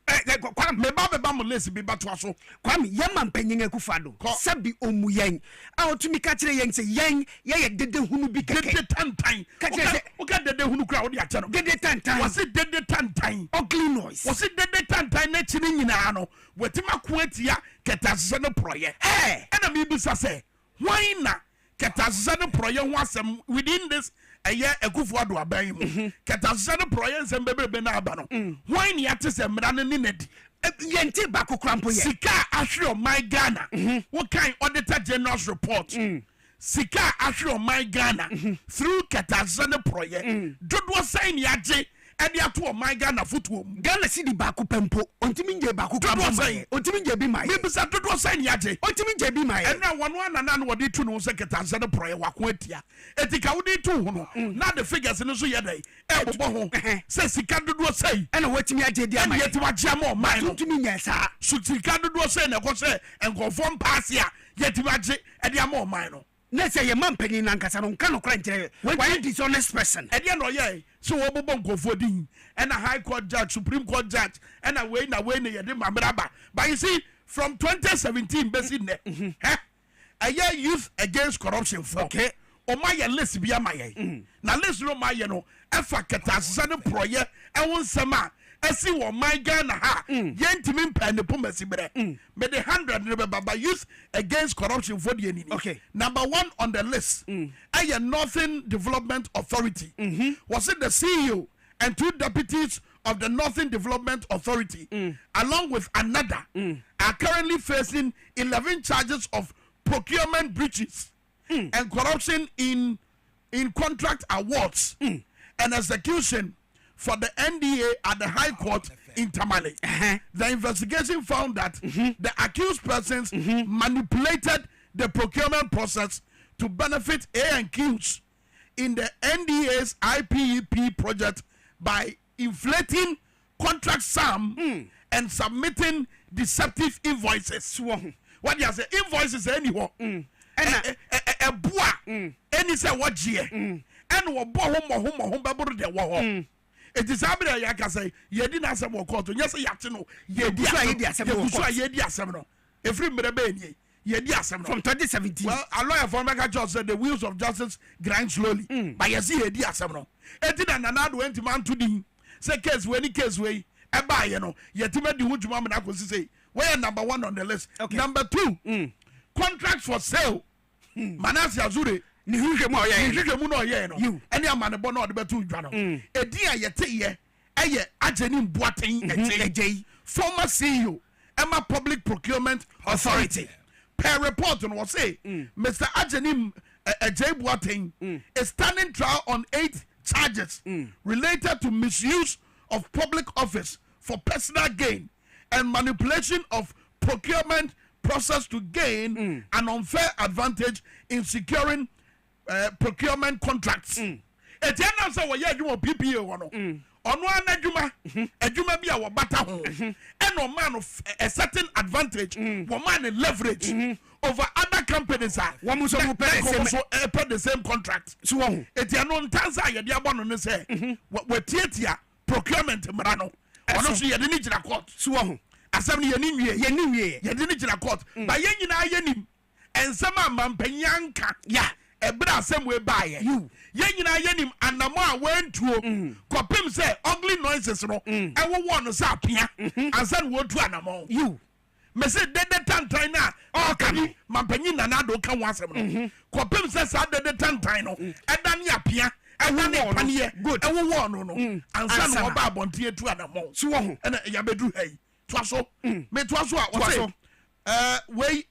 Kwame me ba mo lesi bi bato aso Kwame yema mpanyin Akufo-Addo sabi omuyen a otumi ka kire yen se yen ye dede hunu bi keke dede tantan ka kire se o ka dede hunu kra o de ache no dede tantan wose dede tantan ugly noise wose dede tantan na chini nyina no wetima ko atia ketasese no proye na me bisa se why na ketasese no proye ho asem within this Akufo-Addo aban mu ketasese no proye nsem bebrebe na aba no why ni ate se mra no ni nadi yente ba kokrampo ye sika ahwe my Ghana what kind auditor general's report sika ahwe my Ghana through ketasese no proye dodo sign ni age edi ato my Ghana footwo Ghana city ba ko pempo ontimi nje ba ko krampo ontimi nje bi mai me bisa dodo sign ni age ontimi nje bi mai ena wono anana no wodi tu no ketasese no proye wako atia etika wodi tu ho no na the figures no so ye dai bobo ho se sika dodo sai ena watimi age dia mai yeti wagia mo mai no ontimi nya sa so sika dodo sai na ko se enkonfom pass ya yeti wagie edi amo mai no na say ye man panyin nankasa no nka no kra nkyere why dishonest person edi no ye so wo bobo nkofo din and a high court judge supreme court judge and a way ne ye de mamraba but you see from 2017 basic ne a year youth against corruption for okay o ma ye list bia ma ye na list no ma ye no efa ketasese no proye e won sema esi wo my Ghana ha yentimi mpa ne pomasi bre me the 100 ne baba youth against corruption for the enemy okay number 1 on the list a Northern Development Authority was it the CEO and 2 deputies of the Northern Development Authority along with another are currently facing 11 charges of procurement breaches and corruption in contract awards and execution for the NDA at the High Court in Tamale. The investigation found that the accused persons manipulated the procurement process to benefit A&Qs in the NDA's IPEP project by inflating contract sum and submitting deceptive invoices. What do you say? Invoices anywhere. A boa any say what year and what bohom baburu de wo. It is abira ya ka say yedi na asem wo court. Yes yate no yedi asem no. Efri mrebe ni yɛdi asɛm from 2017. Well, a lawyer from Mega Judge said the wheels of justice grind slowly. But you see, yɛdi asɛm no. Eti na Nana do enti man to di. Say case we any case we. Eba you know. Yɛtima di hujuma me na kosi say. We are number 1 on the list. Okay. Number 2. Contracts for sale. Manasi Azure. Ni hwehwɛ mu a ɔyɛ. Ni hwehwɛ mu na ɔyɛ no. Ɛne amane bɔ na ɔde bɛto dwa no. Edi a yɛte ye. Ɛyɛ Agyenim Boateng Ɛgye. Former CEO Emma Public Procurement Authority. Per report on was say Mr. Agyenim Ɛgye Boateng is standing trial on 8 charges related to misuse of public office for personal gain and manipulation of procurement process to gain an unfair advantage in securing procurement contracts. Etiana say we yɛ adwuma PPA wɔ no. Ɔno ana adwuma bi a wɔ bata ho. Ɛna ɔma no a certain advantage, wɔma no leverage over other companies a wɔn nso mo pɛ the same contract. So wɔn. Etiano ntansa a yɛde abɔ no ne sɛ wɔtiatia procurement mmara no. Ɔno nso yɛde ne gyina court. So wɔn. Asɛm no yɛni nwie. Yɛde ne gyina court. Ba yɛn nyinaa yɛnim. Ensɛm a mampanyanka. Yeah. Ebra asɛm we baayɛ. Yɛn nyinaa yɛnim anamo a wɔntuo. Kɔpem sɛ ugly noises no. Ɛwɔ wɔ no sɛ apia. Ansa no wɔtu anamo. Mese dede tantan na ɔka mampanyin nana do ka ho asɛm no. Kɔpem sɛ saa dede tantan no. Ɛda ne apia. Ɛwɔ ne paneɛ. Ɛwɔ wɔ no no. Ansa no ɔba abɔnten etu anamo. So wɔ ho. Ɛna yɛbɛdu ha yi. Toaso. Me toaso a wɔse. Wei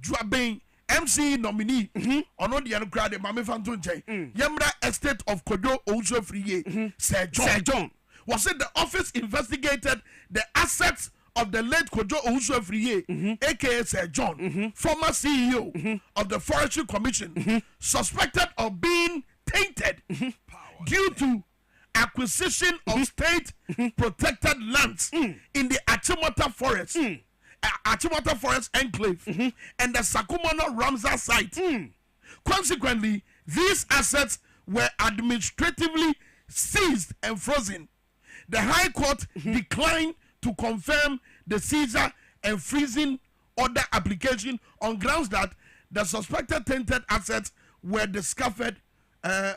Dwaboase MC nominee ono de no crowd mama fanto nchen yemra estate of Kojo Owusu Afriye Sir John was said the office investigated the assets of the late Kojo Owusu Afriye aka Sir John former CEO of the Forestry Commission suspected of being tainted due to acquisition of state protected lands in the Achimota Forest Achimota Forest Enclave and the Sakumono Ramsar site. Consequently, these assets were administratively seized and frozen. The High Court declined to confirm the seizure and freezing order application on grounds that the suspected tainted assets were discovered. The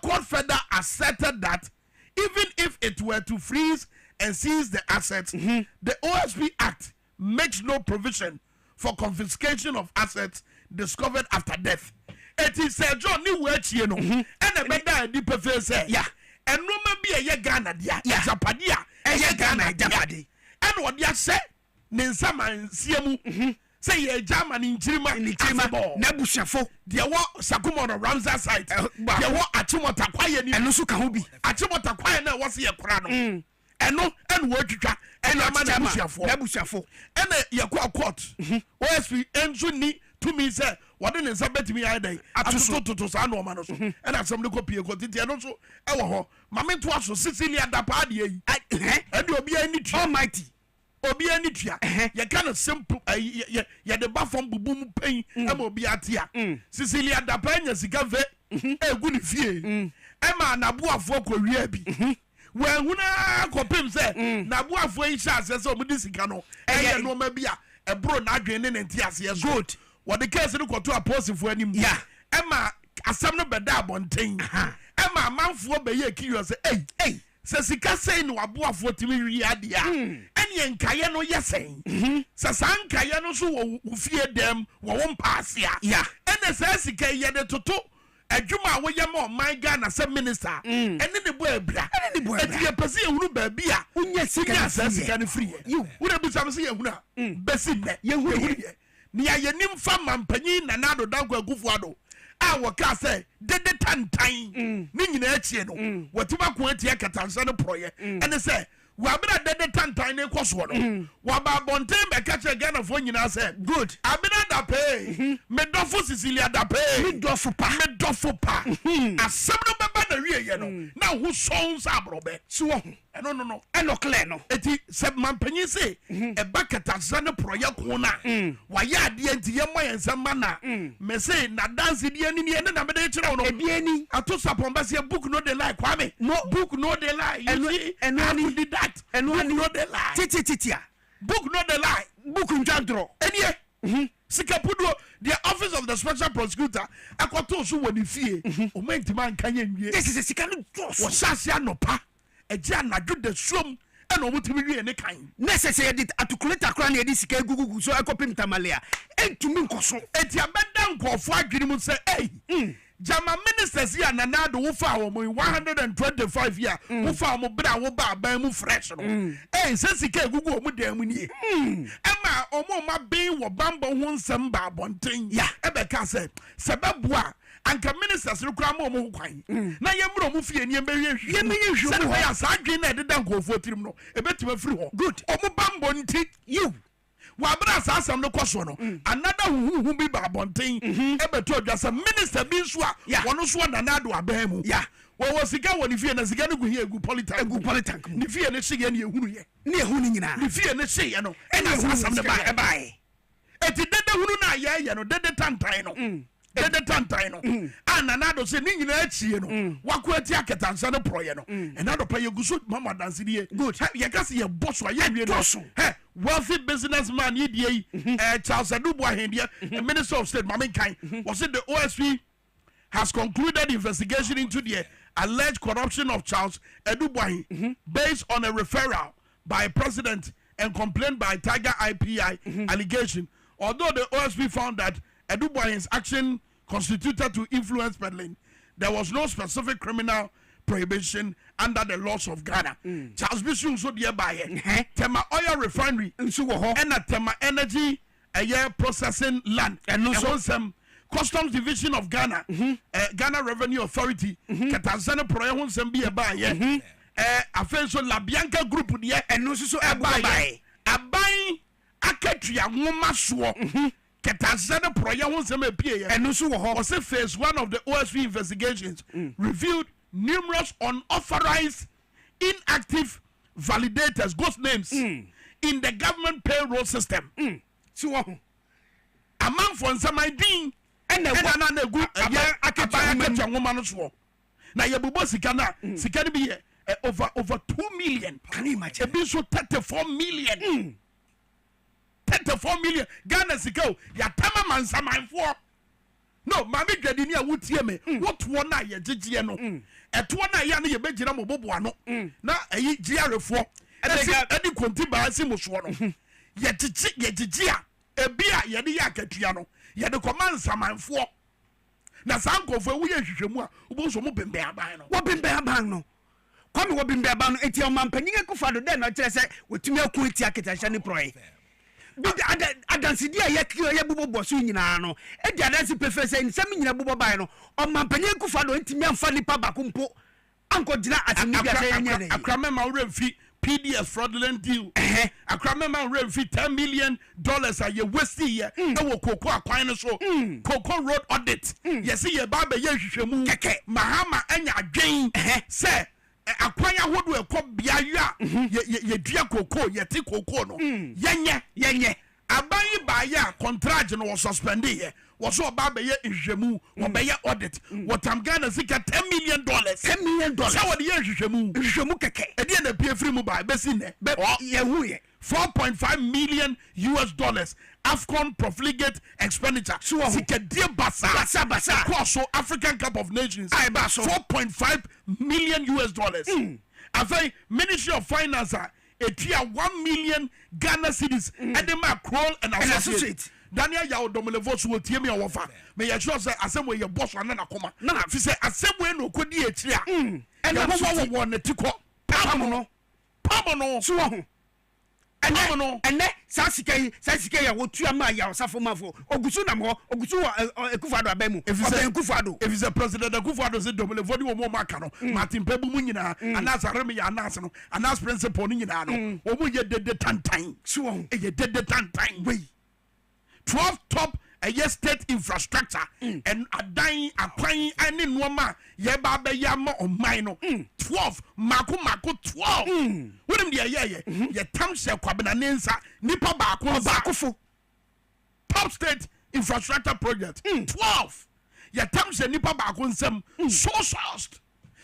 court further asserted that even if it were to freeze and seize the assets, the OSP Act makes no provision for confiscation of assets discovered after death. It is Sir John ni wechi no, and a better di prefer say, yeah, and no maybe a Ghana dia, Japadia, a Ghana Japadi, and what ya say, Ninsama Siamu. Say ye German in Chima Nebushafo, there were Sakumono Ramsar site, there were Achimota Quiet and Nusukahubi, Achimota Quiet was here Prano, and no, and Workika, and Nebushafo, and Yakua court, OSP Enjuni to me, sir, what in Sabet me I day, I just to Sano Manos, and I some local Pio, and also, Ewaho, Mamma to us, Sicilia da Paddy, and you'll be any almighty. Obi ani tua ye kind of simple ye the bafom bubu mu pen e ma obi atia Cecilia da panya sika ve egu ni fie e ma naboafo kowie bi we huna kopem se naboafo yi sha se se omudi sika no e ye no ma bia e bro na adwen ne ntia se good what the case no koto apostle anim e ma asam no beda abonten e ma manfo be ye kiyo se ei se sika sei no aboafo timi wi adia ene nkaye no yesen se sankaye no so wo fie dem wo mpaasia ene se sika ye de toto adwuma wo yema oman Ghana se minister ene ne bo abra eti ye pese ehunu ba bia unya sika ne free you wo na bi sam se ehuna besi ne ye hunu ni ayenim fa mampanyi nanado danko agufo ado a waka say dede tantan ni nyina achie no watima ko atia katansa no proye ene say wabena dede tantan ne koso no waba bonten be ka che Ghana fo nyina say good abena da pay me dofo Cecilia da pay me dofo pa asem no baba na wie ye no na hu sons abrobe so no eno clear no eti se mampanyi say e ba katansa no proye ko na wa ya ade enti ye mo yensama na me say na dance di ani ni na me de kire no ebiani ato sapon ba say book no dey lie Kwame no book no dey lie you see and no did that and no dey lie tititia book no the lie book ntwantro enie sikapudo the office of the special prosecutor akoto so woni fie o mentima nka ye nwie yes sika no dos wo sase anopa eje anadwo de suom ena o mutimi wie ne kan necessary edit articulate akra na edi sika egugugu so ekopim tamalia entumi nkoso eti abeda nkofo adwene mu se Jama ministers here nanado wo fa wo 125 year wo fa wo bra wo ba ban mu fresh no sesika egugu o mu dan mu nie ema omo ma bin wo bambo ho nsem ba bonten ya ebeka se sebabua anka ministers no kra ma omo kwan na yemro mu fie nie bewie hwie mu ya sa adwen na ededa nkofo tirim no ebetima firi ho good omo bambo nti you wabra asam no koso no another huhu bi ba bonten ebeto adwasa minister bi nso a wono so nanado abamu ya wo sika woni fie na sika no gu hie gu politank ni fie ne hye ne ehunu ye ne ehunu nyina ni fie ne hye no ena asam ne ba ebae eti dede hunu na ye no dede tantan no dede tantan no ananado se ni nyina achie no wako ati aketansa no proye no enado pa ye guso mama dance die good ye kase ye boss wa ye wie no wealthy businessman yedie Charles Adubu Ahendia Minister of State Kwame Minkah was it the OSP has concluded investigation into the alleged corruption of Charles Adubu based on a referral by President and complaint by Tiger IPI allegation. Although the OSP found that Adubu's action constituted to influence peddling, there was no specific criminal prohibition under the laws of Ghana. Charles Bishop so nearby Tema Oil Refinery and a Tema Energy processing land and also some Customs Division of Ghana, Ghana Revenue Authority, Katanzana Proyahun Sembi Abaye, Afenso La Bianca Group and no so Abaye, Abaye Akatria Womaswo. Katanzana Proyahun Sembi and no so was phase 1 of the OSP investigations revealed numerous unauthorized, inactive validators, ghost names, in the government payroll system. So, among for some ID, and another good woman as well. Now, your Sikana, Sikana be over 2 million. Can you imagine? A so 34 million. 34 million. Ghana Siko, Yatama man Saman for. No, mami dwadi a wotie me what one na ye gigye no eto na ya na ye begina mo boboa no na ayi giarefo edi konti ba si mo so no ye gigye a ebi a ye de ya akatua no ye de command samanfo na sankofo wo ye hwehwemu a wo so mo bembe aban no wo bembe aban no kwame wo bembe aban no eti o mampanyin akufa do den no kire se wotumi aku eti aketansha ne proye adansi dia ye bubo so nyina no e dia adansi prefer say nsam nyina bubo bai no o mampanye kufa do ntimi amfa nipa bakompo anko gina atimi bia say nyane akrame ma wremfi PDF fraudulent deal akrame ma wremfi $10 million a ye waste ye e wo koko akwan no so koko road audit ye see ye ba be ye hwehwemu keke mahama anya adwen say akwan ahodo ekọ bia ye dua koko ye ti koko no yenye aban ba ya contract no was suspended here was so ba be ye nhwemu wo be ye audit wotam Ghana sika $10 million so what ye nhwemu keke e dey na pie free mu ba be si ne ye hu ye $4.5 million AFCON profligate expenditure sika die basa so African Cup of Nations $4.5 million after Ministry of Finance etia 1 million Ghana cedis edema Kroll and associate Daniel Yaodomelevo so tie me owofa me ya sure say asem we ye boss na koma na fi say asem we no kodi etiri a and wo ne tiko pamo no so ho ene sasika ya wotu ama ya osafo mafo ogusu nam ho ogusu ekufado abamu ekufado if is a president ekufado say Domelevo di wo mo maka no Martin Pebu mu nyina anas areme ya anas no anas principal ni nyina no wo mu ye dede tantan so ye dede tantan we 12 top state infrastructure and adan akwan ani nuoma ye ba be ya ma oman no 12 mako 12 wonim de ye tam se kwabena nensa nipa baako top state infrastructure project 12 ye tam se nipa baako nsem so sourced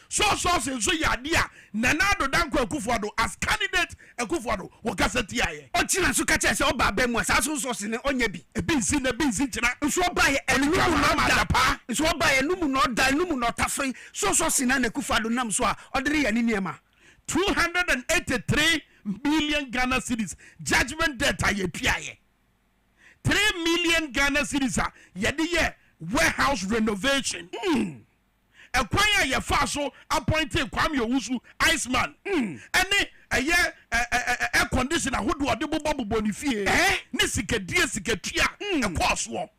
source nso yadia Nanado Danko Akufo-Addo as candidate Akufo-Addo wakasa tiaye ochina so ka che se oba ba mu asa so source ne onya bi ebinsi china nso oba ye enumu no da nso oba ye enumu no da enumu no tafre so source na Akufo-Addo nam so a odere ya ni niema 283 million Ghana cedis judgment debt aye piaye 3 million Ghana cedis a yede ye warehouse renovation Ekwanya ye fa so appointed Kwame Owusu Iceman ene air conditioner hodo ode bobo ni fie ni sikedie siketua ekwoso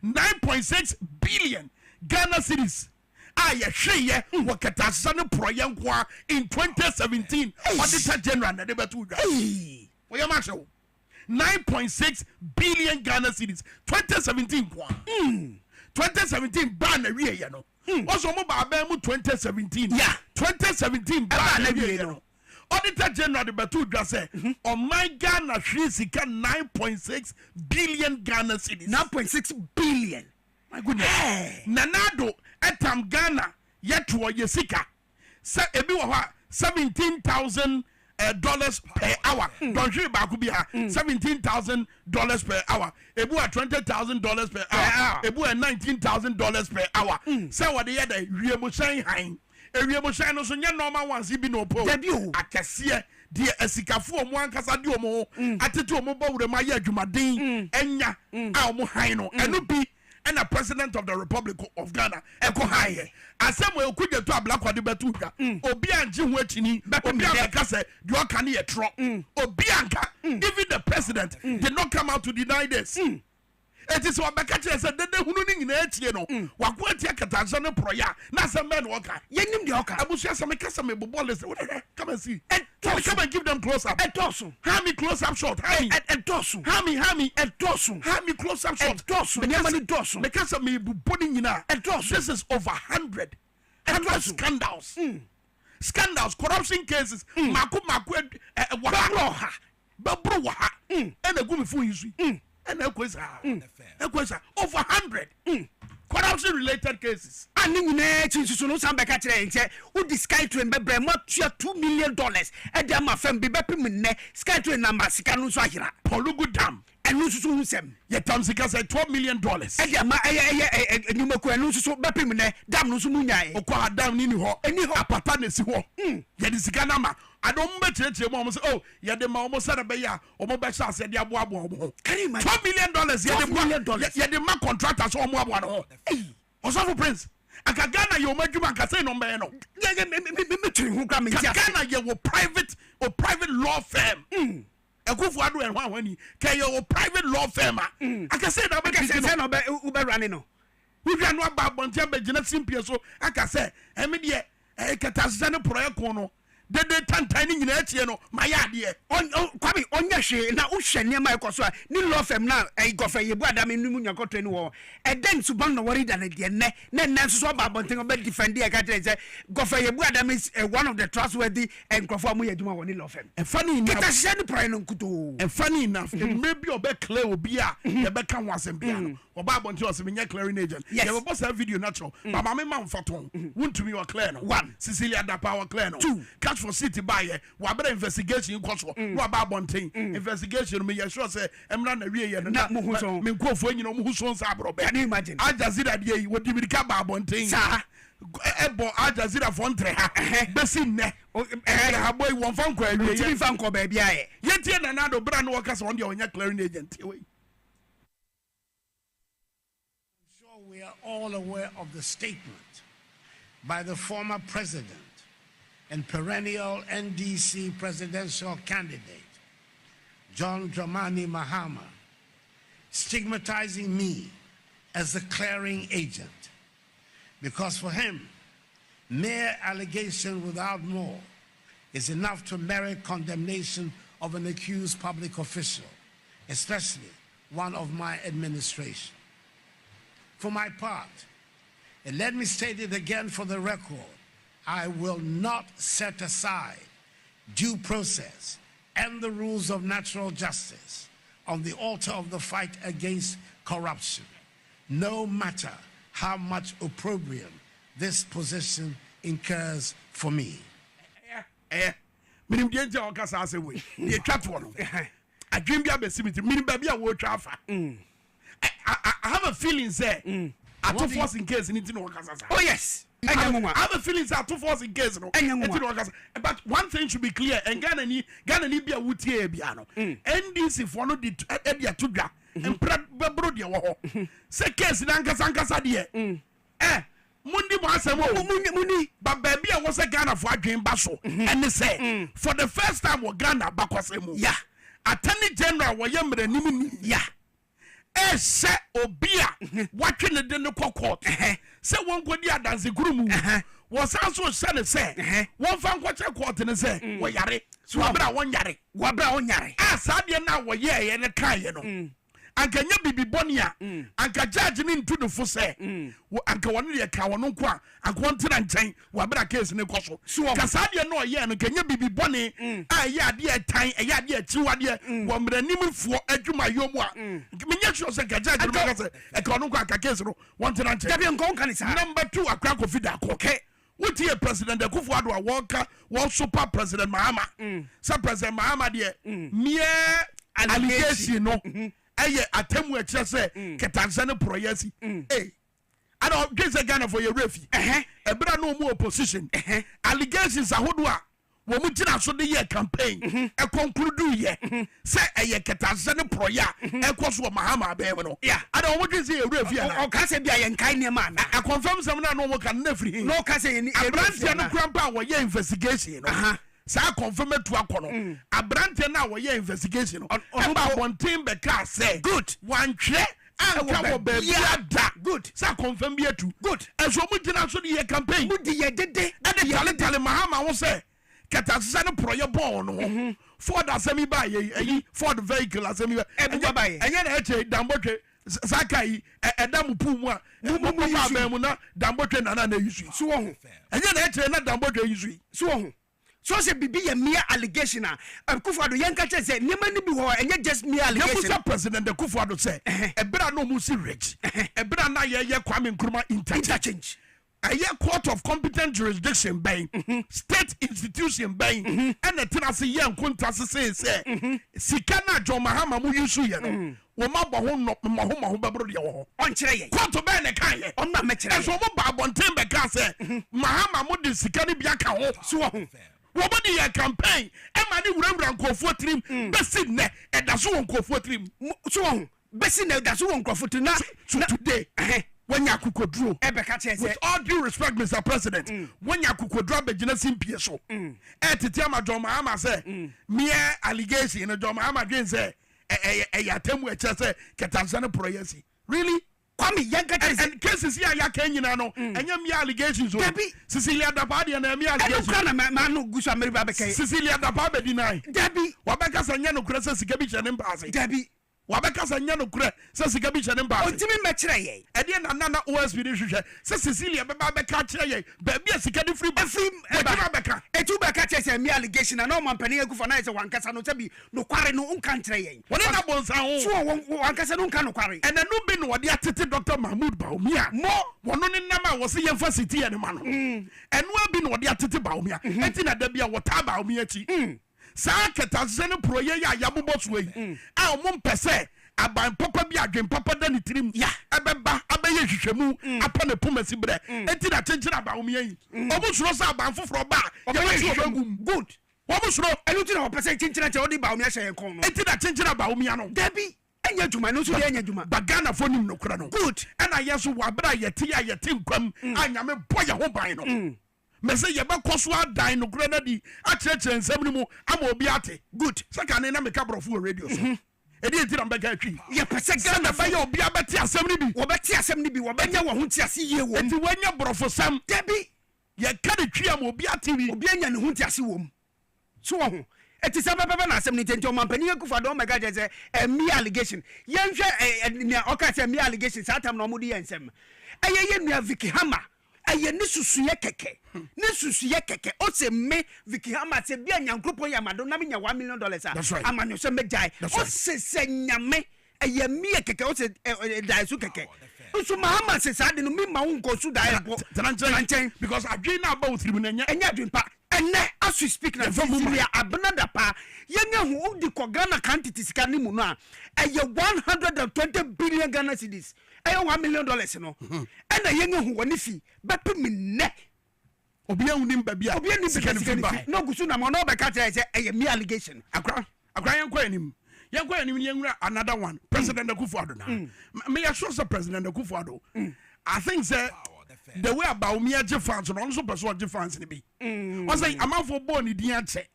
9.6 billion Ghana cedis ye hweye wakatasa ne proyenko in 2017 auditor general na de betu dwa we ma show 9.6 billion Ghana cedis 2017 kwa 2017 ban na wie ye no also mo ba ba mu 2017 2017 ban na wie ye no auditor general de betu dwa say oh my Ghana hwe sika 9.6 billion Ghana cedis 9.6 billion my goodness Nanado etam Ghana yeto ye sika se ebi wo ha $17,000 per hour. Don't you back be $17,000 per hour. Ebu $20,000 per hour. Ebu $19,000 per hour. Say what the other Riemo Shine Hein. A Riemo Shine so nya normal ones be no po. Akasie dear Esikafu mo ankasa di omo atetu omo ba wure ma ye adwumaden enya a omo haino enu bi and a president of the Republic of Ghana eko haye asemo ekuje to ablakode betuka obi anje ho achini obi abeka say the oka na ye tro obi anka even the president did not come out to deny this it is what beka say dede hunu ni nyina achie no wako atia katanso ne proya na say men oka yenim the oka abusu asem kasa me boboles come and see come and give them close up etosu how me close up shot etosu how me etosu how me close up shot etosu me mani etosu because me buboni nyina etosu this is over 100 scandals scandals corruption cases mako babro wa ha ena gumi fu yisu ena ekwesa over 100 corruption related cases ani nyina chinsusu no samba ka kire nche udi sky train bebre mo tua $2 million e dia ma fam bi bepim ne sky train na masika no so ahira polugu dam enu susu husem ye tam sika say $12 million e dia ma enyumaku enu susu bepim ne dam no so munyae okwa dam ni ho apata na si ho ye di sika na ma adom be chire mo say oh ye de ma omo sara be ya omo be sha se de aboabo omo $12 million ye de ma contractors omo aboabo no Osofo Prince aka Ghana ye omadwuma aka say no me no me tiri hu kwa me Ghana ye wo private law firm Akufo-Addo en hwani ka ye wo private law firm aka say na be say no be ube running no we no aba bontia be gina simpie so aka say me de katasase ne project ko no dede tantan ni nyina achie no mayade Kwame onya hwe na uhwe ne ma ekoso a ni law firm na gofa yebu adam num nyakoto ni wo eden suban no worry than de ne nso so ba bonten oba defend e ka tell say gofa yebu adam is one of the trustworthy and crofo amu yaduma woni law firm funny enough kita hye ni prayer no nkuto funny enough maybe oba clear obi a ye be kan wasem bia no oba bonten osem clearing agent ye be boss video natural mama me man faton wontumi wa clear no one Cecilia da power clear no two for city buy wa better investigation cost wa ba bonten investigation me ye sure say emra na wie ye na me nkofo nyina mo huso nsa abro be can you imagine Ajazira de yi wo dimirika ba bonten sa ebo Ajazira for ntre ha besi ne ha boy won fan kwa wie ye fan ko ba bia ye tie na na do bra no workers on the onya clearing agent we sure we are all aware of the statement by the former president and perennial NDC presidential candidate, John Dramani Mahama, stigmatizing me as a clearing agent. Because for him, mere allegation without more is enough to merit condemnation of an accused public official, especially one of my administration. For my part, and let me state it again for the record, I will not set aside due process and the rules of natural justice on the altar of the fight against corruption, no matter how much opprobrium this position incurs for me. Minim Jenja or Casasa way. The chat one. I dream be a bessimity, meaning baby a watch alpha. I have a feeling, sir. I too force in case in Intino Casasa. Oh, yes. I have a feeling that too force in case. But one thing should be clear, and Ghana need be a woody piano. NDC if one of the Edia Tuga and Brodia. Say case in Ancasancasa, dear. Mundi Muni, but baby, I was a Ghana for a game basso. And they say, for the first time, we're Ghana back was a move. Yeah. Attorney General, were younger than Nimini. Yeah. Say, Obia, watching the dinner court. Say, one good year dance the groom was also said, say, one fan watch a court and say, Wayari, Swabra one yari, Wabra one yari. Ah, Sadia now were ye and a kayano. Anka nya bibi bonia anka judge ni ntu no fo se anka won ye ka won kwa anka won tena nchen wa bra case ne koso kasa de no ye no kanya bibi boni a ye ade etan ye ade achiwade wo mranim fo adwuma yomu a menya sure se ka judge no ka se e ka won kwa ka case no won tena nchen dabi nko nka ni sa number 2 akra ko fida ko ke wotie president Akufo-Addo a woka wo super president Mahama sa president Mahama de mere allegation no aye atemu eche se ketanse ne proyesi I don't get a Ghana for your refi ebra no more opposition allegations ahodo a wo mu gina so de year campaign e conclude ye say aye ketanse ne proya e koso Mahama abem no I don't want to say refi o ka se bia ye nkai ne ma I confirm some na no mo kan na free no ka se ni abrantia no krampa wo ye investigation no sa confirm to akono abrante na wo ye investigation no ba bontin be ka say good one hwe anka wo ba bia good sa confirm be atu good eso mu gina so de campaign mu de ye dede e de tale Mahama wo say ketasesa no proye ball no Ford asemi ba ye Ford vehicle asemi ba enye na eche dambotwe sakai edam pu mu a mu ba mu na dambotwe na yusu so wo enye na eche na dambotwe yusu so wo so say bibi ye mere allegation a Akufo-Addo yenka che say niam ni bi ho enye just mere allegation the president Akufo-Addo say ebra no mu si rich ebra na ye Kwame Nkrumah interchange aye court of competent jurisdiction bang state institution bang and the tenase ye nkonta say sika na John Mahama mu yusu ye no wo ma bo ho no ma ho babro de wo on kire ye court be ne kan ye on ma me kire so mo ba bonten be ka say Mahama mu de sika ni bia ka ho so ho wobody your campaign e ma ni wurawura nkofo trim besi ne e da so nkofo trim so ho besi ne da so nkofo trim na today when yakukodro e be ka che say with all due respect Mr. President when yakukodro be gina simpie so e tete ama John Mahama say mere allegation no John Mahama dwen say e yatemu e che say ketanse no proyesi really Kwame Minkah and cases here ya kenyina no enye me allegations o Cecilia Dapade na me allegations e no na no gusa meriba be kai Cecilia Dapade deny dabi wabeka sanya no kura sika bi chene mpaase dabi wabeka sanya no kura sika bi chene mpaase ontimi me kire ye e de na OSP de hwehwe Cecilia beba be ka kire ye ba bi sika de free eba beka etu beka kire say me allegation na no man pani Akufo na say wankasa no tabi no kware no unka kire ye wona na bonsa ho so wankasa no unka no kware ena no bi no wode atete Dr. Mahmoud Baumia mo wono ne nam a wo se yemfa city ye ne ma no eno abi no wode atete Baumia enti na da bia wota Baumia chi sa ketanse no proye ya yabobo so yi a o mo mpese aban papa bi adwen papa da ne tirim ya ebeba abaye hwehwemu apa ne pomasi bre enti na chenchira Baumia yi o mo suro sa aban foforo ba ye we hwehwemu good wo mo suro enu ti na wo pese chenchira che odi Baumia hye kon no enti na chenchira Baumia no dabi enya juma no so de enya juma bagana fonim no kura no good ena yeso wa bra yete ya yete nkwam anyame boye ho ban no me say ye be koso adan no kura na di a chire nsam ni mu ama obi ate good saka ne na me ka brofo radio so edi enti na mbeka atwi ye pese Ghana ba ye obi abeti asem ni bi wo beti asem ni bi wo benya wo ho ti ase ye wo enti wanya brofo sam dabi ye ka de twi am obi ate bi obi anya ne ho ti ase wo so wo ho eti sa baba na asem ni tenti o mampani Akufo-Addo mega je say me allegation yenhwe ne oka say me allegation satam na omudi yensem ye nua Vicky Hammer aye ne susuye keke o se me Vicky Hammer se bia nyankropon ya mado na menya $1 million amanyo se mejai o se nyame aye me keke o se daisu keke So Mahama says I didn't mean my own go to die because I dream about him and ya dream pa and as we speak na from we are abnada pa yenya hu di ko Ghana quantity sika ni mu no a 120 billion Ghana cedis $1 million no and yenya hu woni fi bepe me ne obi ahunim ba bia obi anim sika no gusu na mo no be ka tell say me allegation akra yankwa anim yenwura another one President Akufo-Addo na me ya sure President Akufo-Addo I think say the way about me age fans no so person age fans ni bi o say amanfo ball ni din ache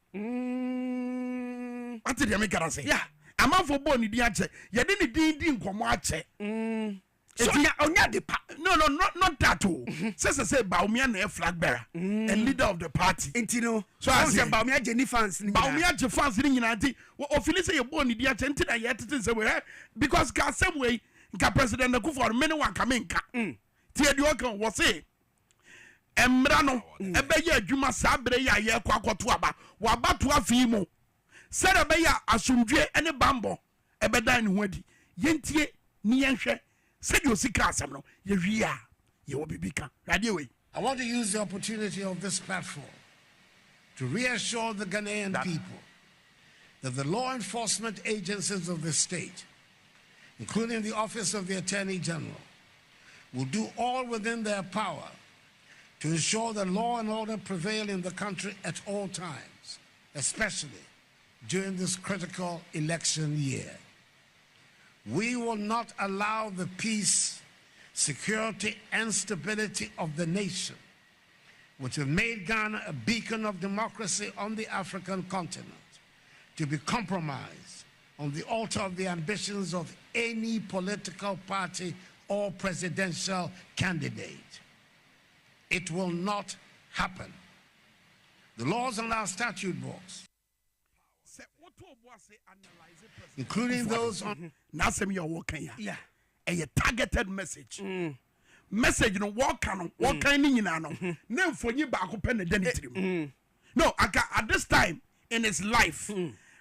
ati de me kara say yeah amanfo ball ni din ache ye de ni din nkomo ache so onya de pa no not that all say Baumia na flag bearer and leader of the party intino so I say Baumia Jenny fans ni Baumia je fans ni nyina nti o feel say ye ball ni din ache nti na ye tete say we because ka same way nka President Akufo-Addo many one Kwame Minkah tie di okan wo say emra no ebe ye adwuma sabre ya ye kwakoto aba wa bato afi mu sere ebe ya asumdwe ene bambo ebe dan ni ho adi yentie ni yenhwe said you see class no ye wia ye wo bibika radio we. I want to use the opportunity of this platform to reassure the Ghanaian people that the law enforcement agencies of the state, including the Office of the Attorney General, will do all within their power to ensure that law and order prevail in the country at all times, especially during this critical election year. We will not allow the peace, security, and stability of the nation, which have made Ghana a beacon of democracy on the African continent, to be compromised on the altar of the ambitions of any political party or presidential candidate. It will not happen. The laws on our statute books, including those on Nasem your working yeah a targeted message message no what can ni nyina no na mfonyi ba ko pen den tirim no at this time in his life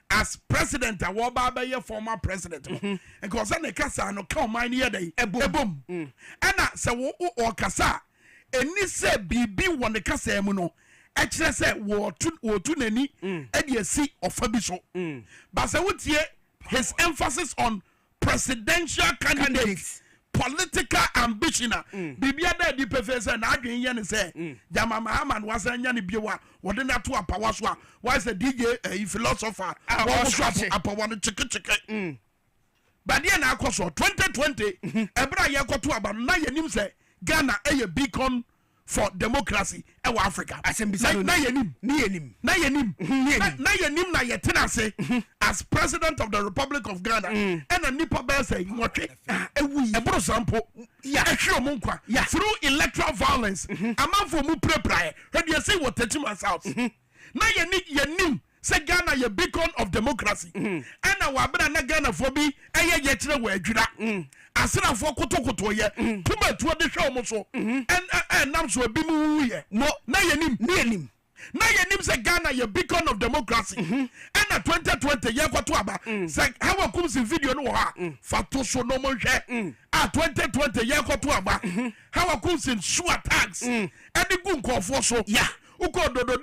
as president a ba ye former president and cause na kasa no ka man ye dey ebom ana se wo o kasa eni se bibi wo ne kasa mu no e kire se wo tu nani e de asi ofa bi so ba se wotie his emphasis on presidential candidates political ambition bibia da di professor na adwen ye ne say jama Mahaman was anya ne biewa wo de na to apawa so a was a DJ a philosopher wo so apawa no chike but dia na akoso 2020 ebra ye koto aba na yenim say Ghana a beacon for democracy e wa Africa na yenim na yetena say as president of the Republic of Ghana and a nipa be say ngotwe ebro sampo ya ehwe mo nkwa through electoral violence amanfo mu prepare he dey say what touch myself na yenim say Ghana ye beacon of democracy and wa bra na Ghana for bi eye ye kire wa adwira asira fo kotokoto ye tuma tuo de hwe mo so and nam so bi mu ye no na yenim say Ghana ye beacon of democracy and 2020 ye kwato aba say how comes in video no ha fato so no mo hwe 2020 ye kwato aba how comes in shoe attacks and the gun nkofo so yeah uko dodo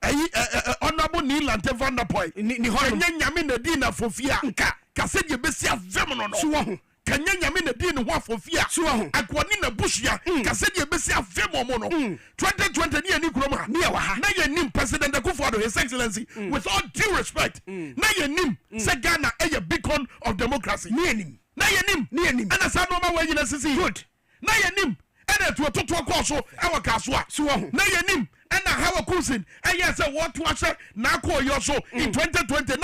a honorable Nilante Van der Poy ni ho nyame na di na fofia nka kase de besia vem no no kanya nyame na di ne ho afofia akwani na bushia kase de besia vem mo no 2020 ni ani kroma na yenim President Akufo-Addo His Excellency with all due respect na yenim say Ghana a beacon of democracy na yenim ana sa no ma wa yina sisi good na yenim ana to akọ so awa kaswa na yenim ana hawa kusin aya say what was na akọ yo so in 2020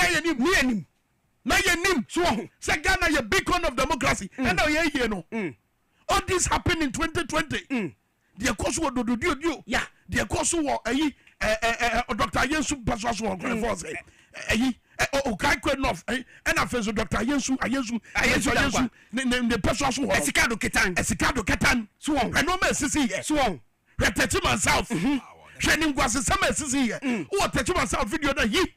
na yenim so say Ghana ye beacon of democracy and now ye here no all this happened in 2020 the course wo dodo yeah the course wo ayi Dr. Yensu pastor so for say ayi o kai kwenof and afezo Dr. Yensu the pastor so esikado ketan so and no me sisi here so retach myself training was some sisi here o touch myself video na yi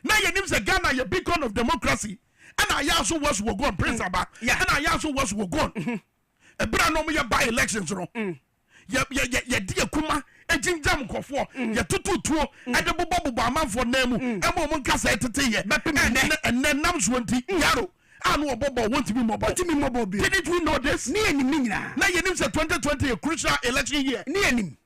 na yenim say Ghana ye beacon of democracy and I also was go on prince aba and I also was go on ebra no mo ye by elections no ye di akuma ejinjam nkofo ye tututuo ade bobo amanfo na mu e mo nkasa etete ye and nam so nti yaro anu obobo want to be mobile didn't we know this ni enim ni nyina na yenim say 2020 a crucial election year ni enim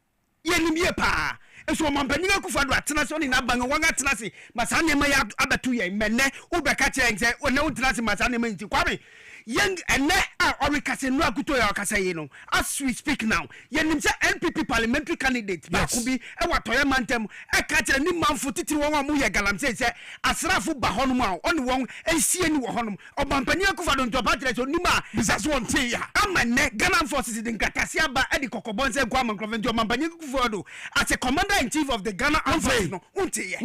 ye pa eso mampanyinga akufado atena so ni na banga wanga atena se masane ma ya abatu ye menne ubeka che nse ona utena se masane ma nti Kwame young ene orikase no akuto ya akasa yi no as we speak now yenim se NPP parliamentary candidate ba ku bi e watoye mantem e ka che ni manfo titiri won amu ye galam se asrafo ba honum a oni won ensie ni wo honum omampanyinga akufado nto ba tere so ni ma bisaso won tie ya amane Ghana forces din kakase aba e di kokobon se Kwame Minkah omampanyinga akufado as a commander in chief of the Ghana Armed Forces no untie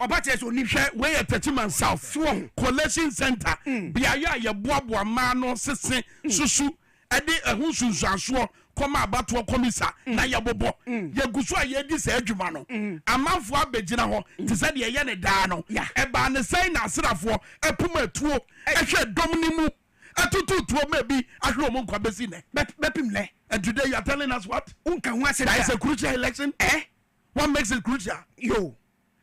oba tere so ni hwe we Techiman South collection center biaya ye boaboa ma no sese susu ade ehun sunsuaso koma abato komisa na ye bobo ye gusu a ye di se adwuma no amanfo abegina ho te se de ye ne daa no e ba ne sai na asrafo epuma tuo ehwe dom ni mu atutu tuo ma bi ahwe mo nkwa besi ne bepim le and today you are telling us what unka hu ase that is a crucial election what makes it crucial yo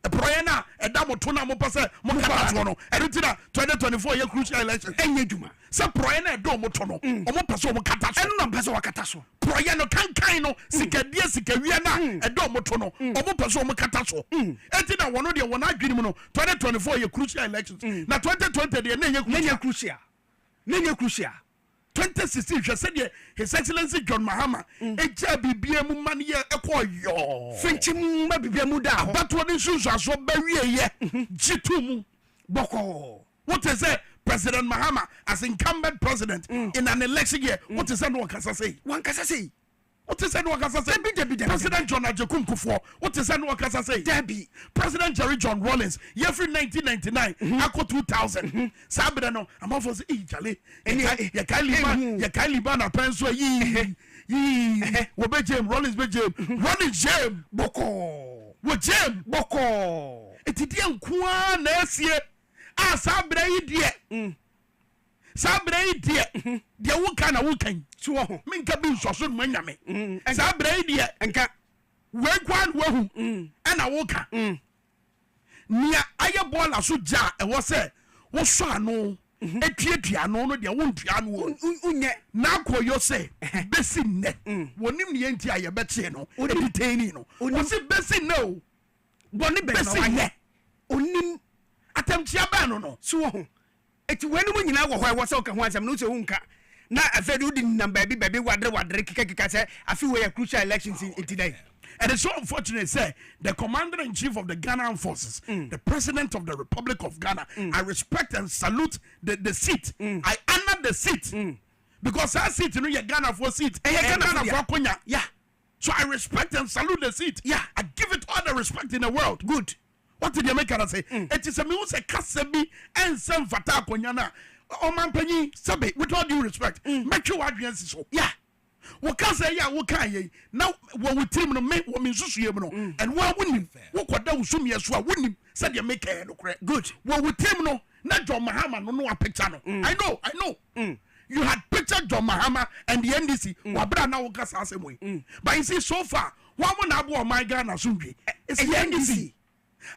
Proyena edamoto na mo pese mo kata no eritina 2024 ye crucial election enye dwuma se proyena edomoto no omo pese omo kata so eno pese wakata so proyena kankan no sikadie sikawie na edomoto no omo pese omo kata so etina wono de wona adwini mu no 2024 ye crucial elections na 2020 de na ye crucial 2016 hwe said His Excellency John Mahama eja bibia mu man ye ekoyo finchim ma bibia mu da ho bato ni sunsuaso bawie ye jitu mu boko what is it President Mahama as incumbent president in an election year what is that one kasa say what is that one kasa say President John Ajekun Kufuor what is that one kasa say Debbie President Jerry John Rawlings year from 1999 ako 2000 sabere no amafo say jale ya kaliba na penso yi wo be James Rawlings be James Rawlings James boko wo James boko etidi enkoa na asie a sabere yi die sabere yi die de wo kana wo kan so ho minka bi nsoso no nyame sabere yi die enka we kwan wahu ana wo ka nia aye bola so ja e wo se wo so ano etuatua no no de wo ntua no unye na koyo se besi ne wonim ne enti aye beche no editani no wo se besi no boni besi ne onim atamtia ba no so ho eti wenu mu nyina wo ho se ka ho asem no se hunka na afedu di number baby wadre kika se afi we crucial elections in today. And it's so unfortunate, say, the commander-in-chief of the Ghana Armed Forces, the president of the Republic of Ghana, I respect and salute the seat. I honor the seat. Because that seat, you know, your Ghana for seat. Ghana for Konya. Yeah. So I respect and salute the seat. Yeah. I give it all the respect in the world. Good. What did you make her say? It is a music kasebi and some fata konyana. Oh man, penny, sabe, with all due respect, make your audience so. Yeah. Wakaza ya wakaye now when we team no make women susu no and one wouldn't what kwada usumi yeso wouldn't said you make no correct good when we team no na John Mahama no picture no I know you had pictured John Mahama and the NDC wabra na wakasa asem but you see so far one na abo my Ghana sunwe it's the NDC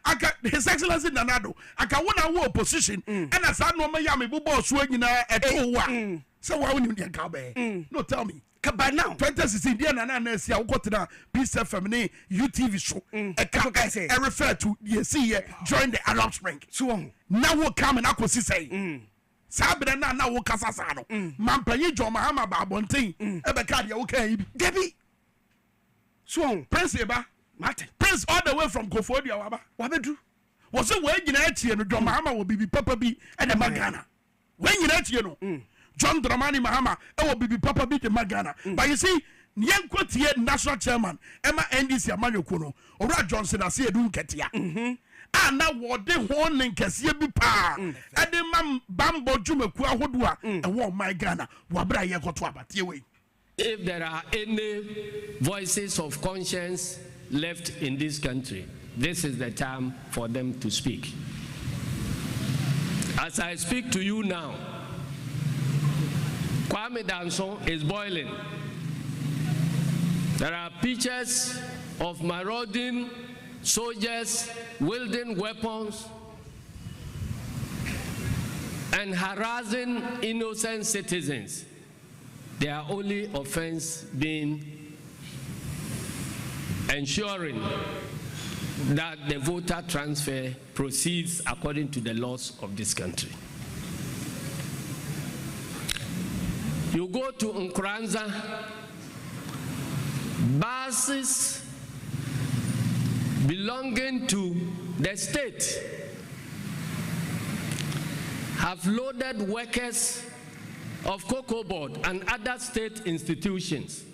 aka His Excellency Nanado aka wona wo opposition and as I know me ya me bubo so nyina etowa so why wouldn't you ka be no tell me by now 2016 dia na see akotena Peace FM ni UTV show I refer to you see here join the Arab Spring so now will come and akosi say sabere na wo kasa sa no mampanyi John Mahama ba bonten e be ka dia wo kan bi debi so Prince Eba Martin Prince all the way from Kofodia wabedu wo se we nyina atie no John Mahama wo bibi papa bi e de Ghana we nyina atie no John Dramani Mahama will be Papa Beat in Ghana. But you see, Yankotia national chairman, Emma NDC Amanyo Kuno, or Johnson, I see a doom ketia. And now what they want in Cassia be pa. And the mam Bambo Jumekua Hodua, and war my Ghana, Wabra Yakotwa, but you wait. If there are any voices of conscience left in this country, this is the time for them to speak. As I speak to you now, Kwame Danson is boiling. There are pictures of marauding soldiers wielding weapons and harassing innocent citizens. Their only offense being ensuring that the voter transfer proceeds according to the laws of this country. You go to Nkranza, buses belonging to the state have loaded workers of Cocoa Board and other state institutions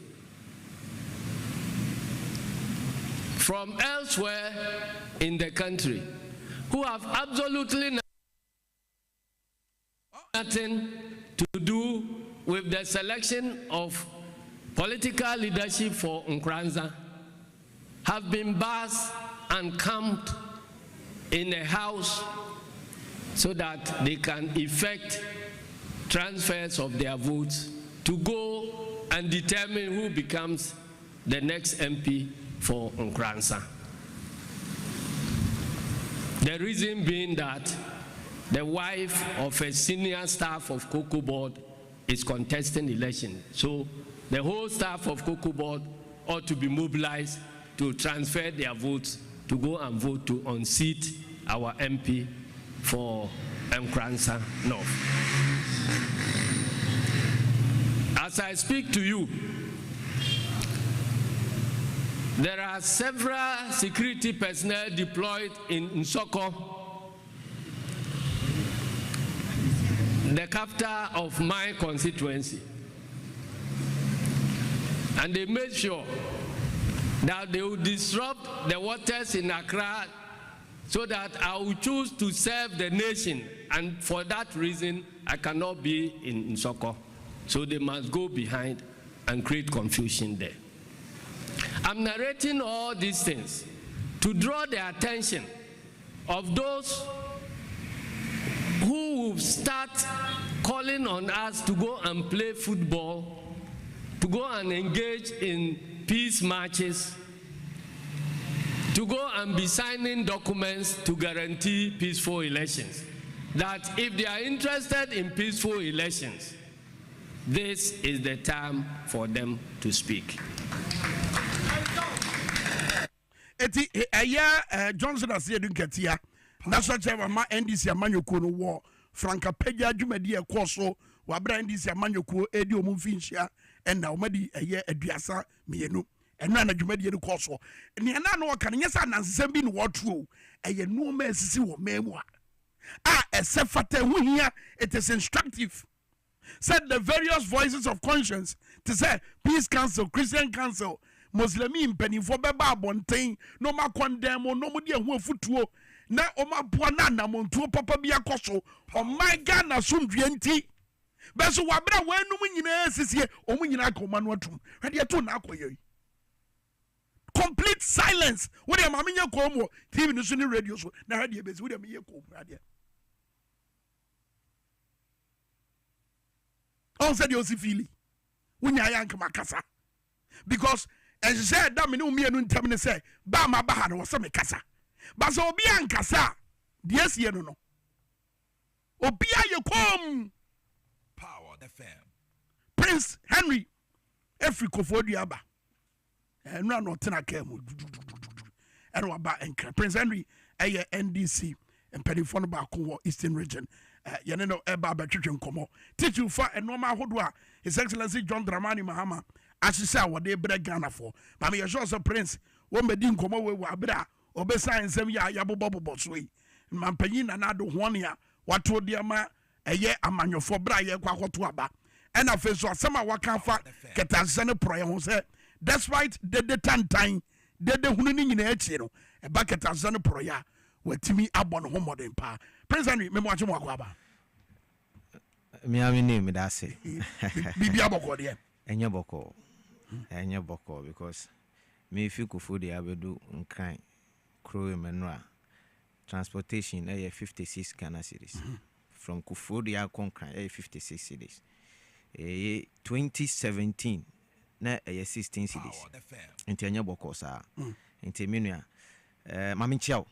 from elsewhere in the country who have absolutely nothing to do with the selection of political leadership for Nkranza, have been bussed and camped in a house so that they can effect transfers of their votes to go and determine who becomes the next MP for Nkranza. The reason being that the wife of a senior staff of Cocoa Board is contesting election. So the whole staff of Cocoa Board ought to be mobilized to transfer their votes to go and vote to unseat our MP for Nkranza North. As I speak to you, there are several security personnel deployed in Nsoko, the capital of my constituency. And they made sure that they will disrupt the waters in Accra so that I will choose to serve the nation. And for that reason, I cannot be in Nsoko. So they must go behind and create confusion there. I'm narrating all these things to draw the attention of those who will start calling on us to go and play football, to go and engage in peace marches, to go and be signing documents to guarantee peaceful elections. That if they are interested in peaceful elections, this is the time for them to speak. Eti Johnson Asiedu Nketia National Chairman ma NDC amanyoko no wo Franka Peja dwumadi ekoso wabra NDC amanyoko edi omumfinhia ena omadi aduasa mienu eno na dwumadi edi koso ne na no ka ne yesa nansesem bi ne wotro no ma asisi wo memu a esefata hu hia. It is instructive. Said the various voices of conscience to say Peace Council, Christian Council, Muslimi mpanimfo beba abonten no ma condemn no mo de hu afutuo na o ma boa na na montuo papa bi akoso o my God na sumdue nti beso wabra wanum nyina sisie o mu nyina akoma no atum hade to na akoye complete silence wo de ma menye komo TV no so ni radio so na hade bezi wo de me ye komo hade on said you see feeling when you yank makasa because as you said that me no me no ntem ne say ba ma ba ha no so me kasa ba so obi ankasa yes ye no obi aye kom Power FM Prince Henry every kofodi aba no no tena kemu eno aba enka Prince Henry aye NDC empedifo no ba ko Eastern region yene no eba betwetwe nkomo titu fa enoma hodo a His Excellency John Dramani Mahama asisa wode bre Ghana for ma me yesho so Prince wo medi nkomo we wa bra obesa nsem ya yabobobo so yi mampanyi na do hoane a wato de ma eye amanyofo bra ye kwa koto aba ena fe so asema waka fa ketanse ne proye ho se despite the tantan the hunu ni nyina achi no e ba ketanse ne proye a watimi abon ho modern pa Prince Henry me mo ache mo akwa me am name that say bibi aboko de enye boko because me if you go for the abedu nkan crow menua transportation 56 Ghana cedis from Kufuor ya Konkan 56 cedis 2017 na 16 cities nti anya boko saa nti menua mamenchia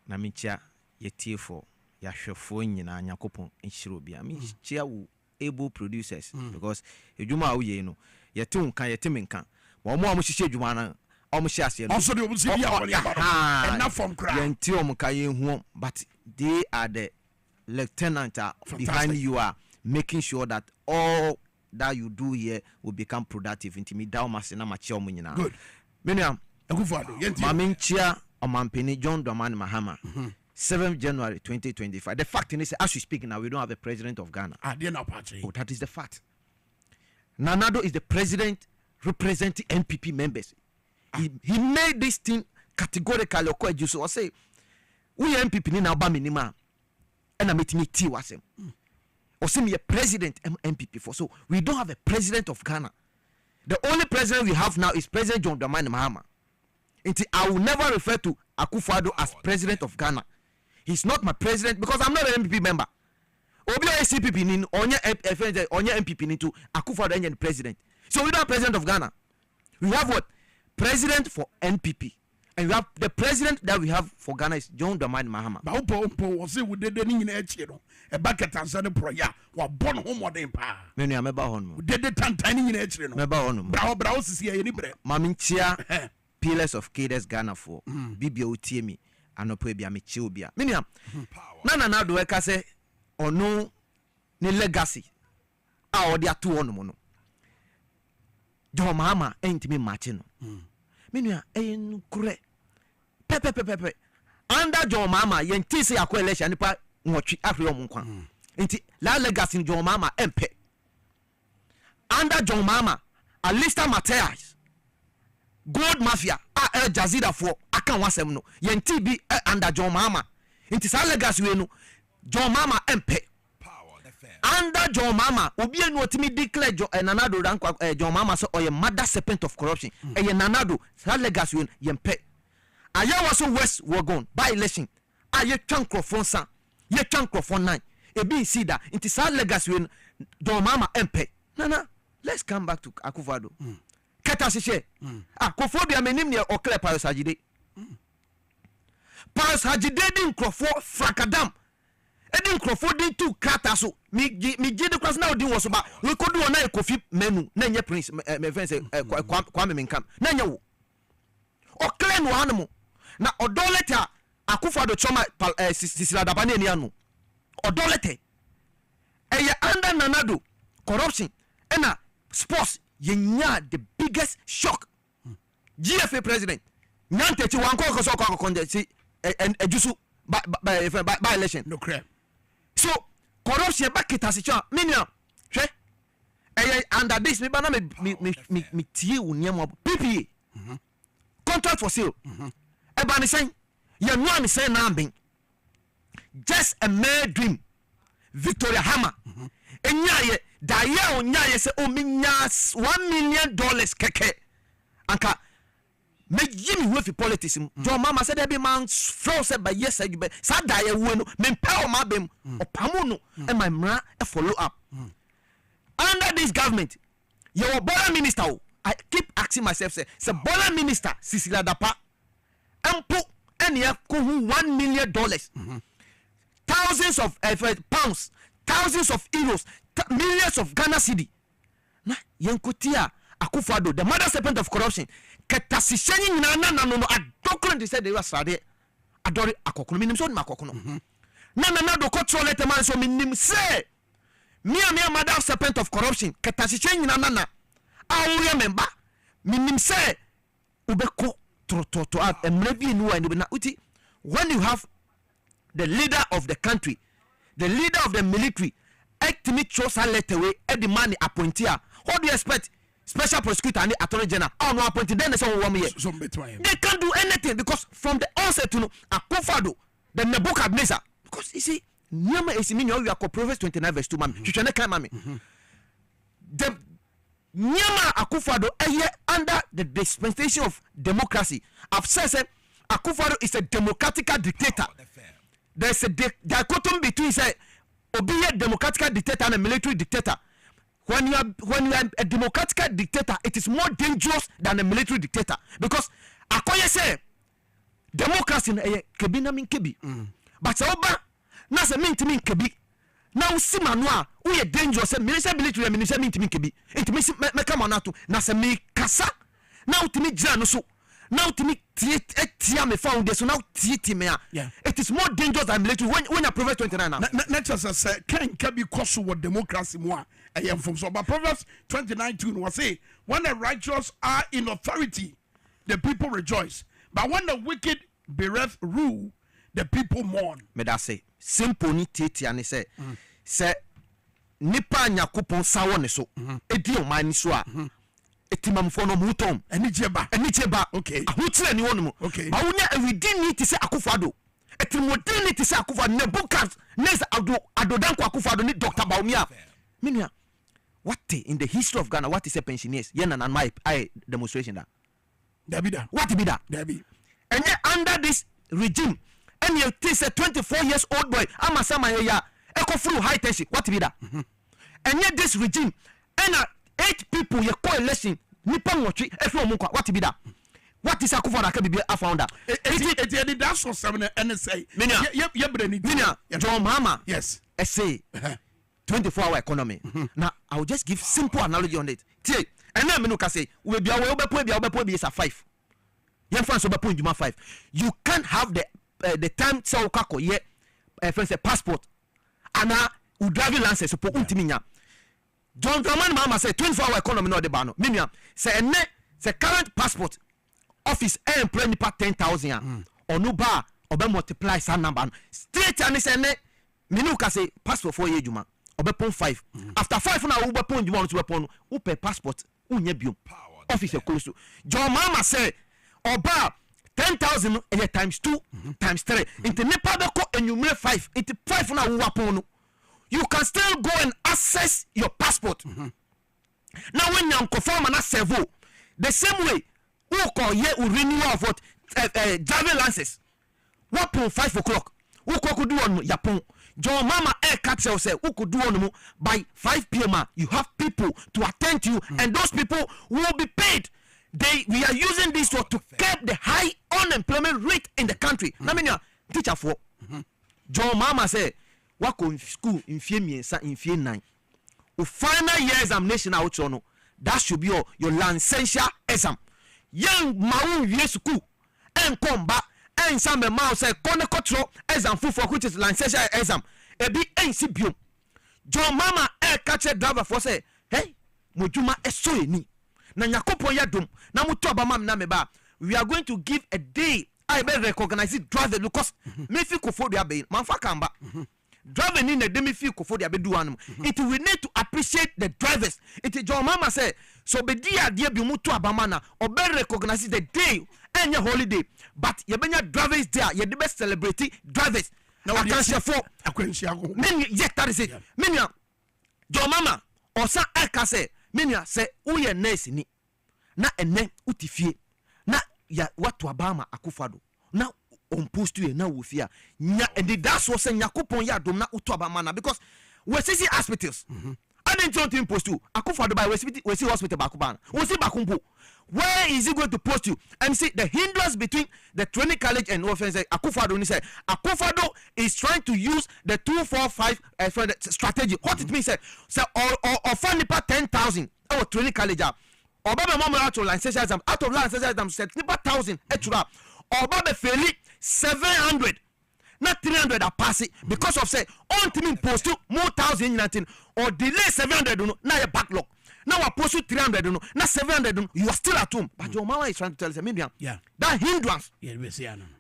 na menchia yetiefo yahwefo nyina nyakopon enhiro bia menchia wo able producers because edwuma wo ye no yete nka yete menka wo mo hyehyɛ edwuma na omo hye ase no also the omo bia wo ya enough from cry yenti omo ka ye hu but they are the lieutenant behind you are making sure that all that you do here will become productive into me down masina machi omo nyina good menua akufado yenti mamenchia omampeni John Dramani Mahama 7th January 2025. The fact is, as we speak now, we don't have a president of Ghana. Oh, that is the fact. Nanado is the president representing NPP members. He made this thing categorically. I say, we NPP ni na ba minima, and I meet me T wasem. Or say me a president NPP for. So we don't have a president of Ghana. The only president we have now is President John Dramani Mahama. I will never refer to Akufo-Addo as president of Ghana. He's not my president because I'm not an MPP member. Obi CPP ni onye MPP ni to Akufo-Addo and president. So we don't have president of Ghana. We have what? President for NPP. And we have the president that we have for Ghana is John Dramani Mahama. Ba opo wo say we de ni nyina echi no. E ba ketansa ne proya wa bon ho modern pa. Me nua meba hon mo. De tantan ni nyina echi no. Meba hon mo. Bra sisi ye ni bre. Maminchia Pillars of Cadence Ghana for Bibia Otiemi anopo bia me chi obia. Minia. Na do e ka say ono ni legacy a odi atu ono mo no. John Mahama entimi match no. Minia en kure. Pepe. Under John Mahama yenti se akwa election nipa nwotwe ahwe omo nkwa. Enti la legacy John Mahama empe. Under John Mahama Alista Matthias Gold Mafia El Jazeera for akan wasem no yenti bi under John Mahama inti sa legacy we no John Mahama empe under John Mahama obi enu otimi declare Nanado rankwa John Mahama so oye mother serpent of corruption eye Nanado sa legacy we yempe aya waso West Wagon by election aye twankrofon san ye twankrofon 9 ebi sida inti sa legacy we John Mahama empe nana let's come back to Akufo-Addo keta sese Akufo-Addo menim ne okle Paris Hajide Paris Hajide din krofo frakadam edin krofo din tu krata so mi gide kwase na odin wo so ba we kodu ona Kofi menu na nye prince me fence Kwame Minkah na nye wo okle no animo na odoleta Akufo-Addo choma sisila dabane ni anu odolete eye under Nanado corruption ena sports yenya the biggest shock GFA president nyantechi wan ko so ko konde si ejusu by election no crap so corruption back it as a minion hwe under this me bana me tie uniam PPA contract for sale e ba ni sen ye no ani sen na ambin just a mere dream Victoria Hammer enyaye daye onyaye se ominya $1 million keke anka me yimi we fi politics John Mahama said there be man flow said by yes you be sa daye we no me power ma bem opamo no e my mra e follow up under this government your Bola minister I keep asking myself say Bola minister Sisila Dapa ampo enia ko $1 million thousands of pounds thousands of euros millions of Ghana cedi na yenkotia Akufo-Addo the mother serpent of corruption ketasishenyi nyina no adokron said they were sade adori akokono minim so makokono na do control let man so minim say me mother serpent of corruption ketasishenyi nyina na awure member minim say ubeko to emrebi nu and na uti when you have the leader of the country the leader of the military me chose a letter way at the money appointee. What do you expect? Special prosecutor and the attorney general. Oh no, appointed then so 1 year. They can't do anything because from the onset to know Akufo-Addo, the Nebuchadnezzar. Because you see, Nyama is mean you are Proverbs 29 verse 2, mami. You can't mami. The Nyama Akufo-Addo under the dispensation of democracy. I've said Akufo-Addo is a democratic dictator. There's a dichotomy between say obi a democratic dictator and a military dictator. when you are a democratic dictator, it is more dangerous than a military dictator, because akoye say democracy na kebi na min kebi, but oba na se min timi kebi na usi manua we dangerous say military minister min timi kebi intimi me kama na to na se me kasa na utimi gira no so now to me tia me foundation now me it is more dangerous than military when you Proverbs 29 now not just say can be cause what democracy more I am from so but Proverbs 29:2 was say when the righteous are in authority the people rejoice, but when the wicked bereft rule the people mourn. Me that say simple ni tete and say nipa nyakopon sawo ne so edi o man so a etimamfo no mutom eni jeba okay ahutire ni wono okay ba wonya everything ni tise akufado etimodin ni tise akufado ne bukas next adodanko akufado ni Dr. Baumia minia what in the history of Ghana what is a pensioners yen and my demonstration that David what be that David and yet under this regime and you take a 24 years old boy amasama ya eko through high tension what be that and yet this regime and 8 people ye coalition nipa nwotwe efi omukwa what be that what is akufo ka bibia afounder it that's so seven and say ye breni John Mama yes say 24-hour economy now I will just give simple analogy on it tie and na me no ka say we bia we obepo bi is a 5 yen fan so obepo njuma 5 you can't have the time so kako ye friends a passport and u driving license so po untimi nya John Dramani Mama say 24-hour economy no de ba no minua say ene say current passport office employ nipa 10,000 onu ba obe multiply some number straight and say ene minu ka say passport for ye juma obe pon 5 after 5 na obe pon juma no pon u pay passport unya biom office close to John Mama say oba 10,000 times 2 times 3 into nipa be ko enumere 5 into 5 na wo pon no you can still go and access your passport. Now when you conform and servo, the same way who call ye renewal of what driving license. What 5 o'clock? Who could do on Yapon? John Mama air capsule say who could do on by 5 p.m. You have people to attend to you, and those people will be paid. We are using this to keep the high unemployment rate in the country. I mean, teacher for John Mama say. Wako in school in fear miensa in fear 9 o final year examination out no that should be your licensure exam young mawu wie school en komba en sambe ma say kone control exam for which is licensure exam ebi en si biom John Mama catch driver for say hey moduma eso eni na yakopon yadom na muto abama na me ba we are going to give a day I be recognize driver because me fi kofo do abe man fa kamba driving in the demi feel for the abedu anum it we need to appreciate the drivers it John Mama say so be dia bi mutu abamana or be recognize the day and your holiday but ye benya drivers there ye the best celebrity drivers now I can share for many yet that is it many John Mama or sa aka say many say uye nurse ni na ene utifie na ya watu abama akufado na on post you na wofia nya and that's what say yakopon ya dom na utoba mana because we see hospitals I didn't want post you akufado by we see hospital bakuban we see bakumpo where is he going to post you and see the hindrance between the training college and offense akufado ni say akufado is trying to use the 245 strategy what it means say or fund 10,000 our training college or baba mama out of license exam out of license exam set 1,000 extra or baba fairly 700 not 300 are passing because of say on team post more 1,019 or delay 700 now your backlog now I post 300 now 700 you are still at home but your mama is trying to tell us that hindrance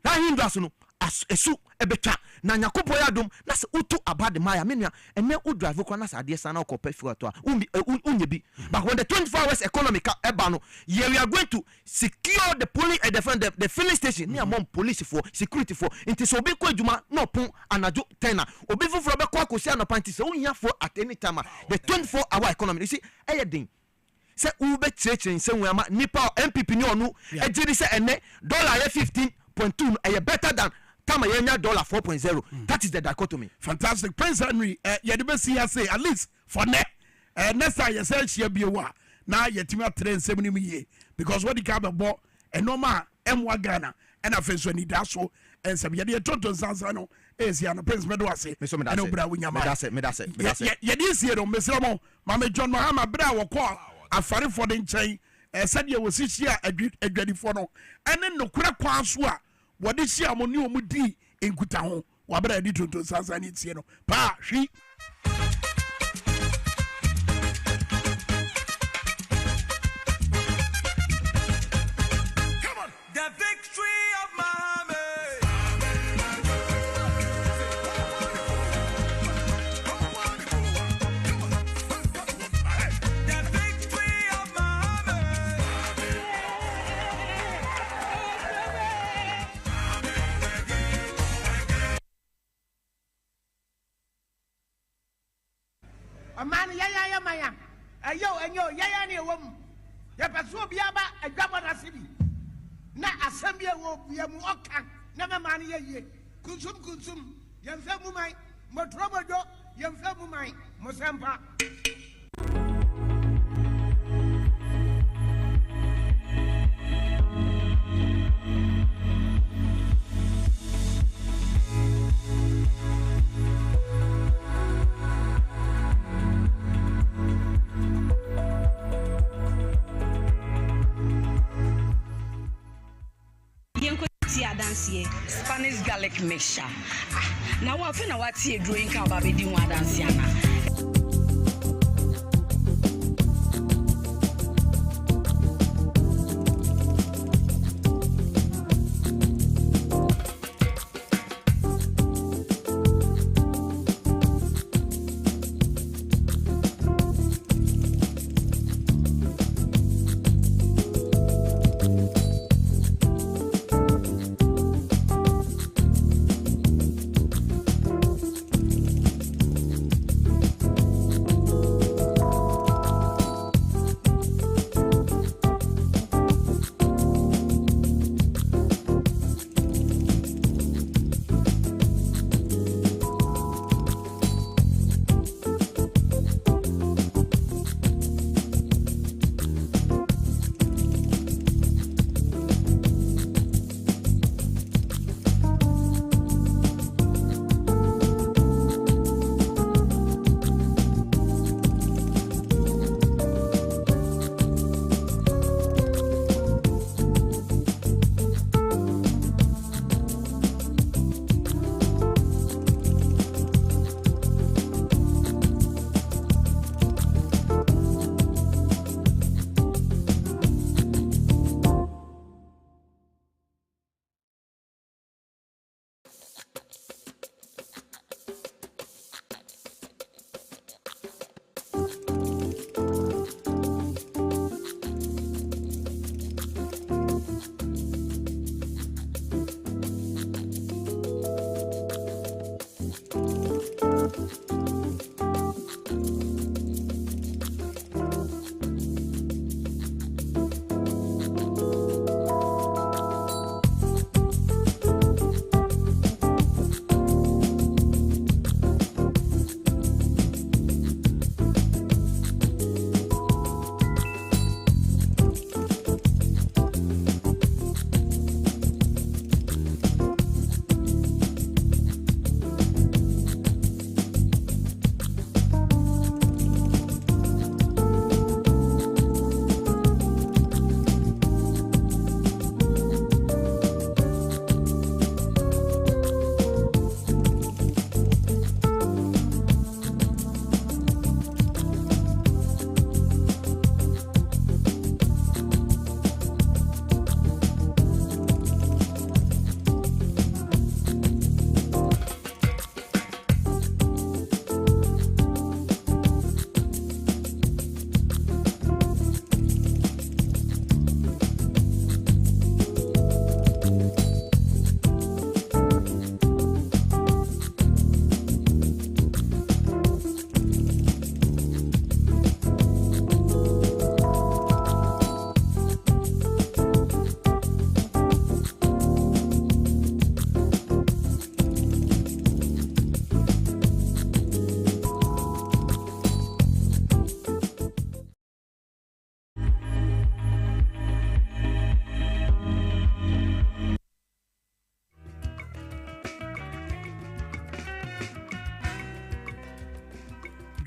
that hindrance as esu ebetwa na nyakopo ya dom na se utu abade maya menua ene u drive kwa na sade sana ko perfect to unye bi but when the 24 hours economic eba no we are going to secure the police the filling station near mom police for security for it so be ko adwuma no pon anajo 10 obi fufuro be ko akosi anopanti se unya for at any time the 24 hour economy you see eyedin se u be chire se wen ama nipa MPP ni onu ejiri se ene dollar 15.2 eye better than Tama yenya dollar 4.0. That is the dichotomy. Fantastic. Prince Henry, you never see us say at least for ne next time you say she be wa na yetimi atre nsem ni ye because what the ka be bo enoma emwa Ghana and afenso ni da so ensem ye de tonton sansa no esi an prince medo ase and obra wunyama me da se ye di sie no mesra mo mama John Mahama bra wo call afare for the nchen said ye was hia adwadifo no ene nokura kwa so a wo de hia mo ne omu di enkuta ho wa bra di tonton sansa ni tie no pa hwi. The victory of Muhammad. The victory of Muhammad. Amani ya maya. Ayo enyo ya ni wom. Ya paso biaba adwabo na sibi. Na asambia wo bia mu oka na mama ne ye kunsum yemfa mu mai motrobodo yemfa mu mai mosampa. Spanish garlic mixture. Now what na what you drink about be doing one dance yana.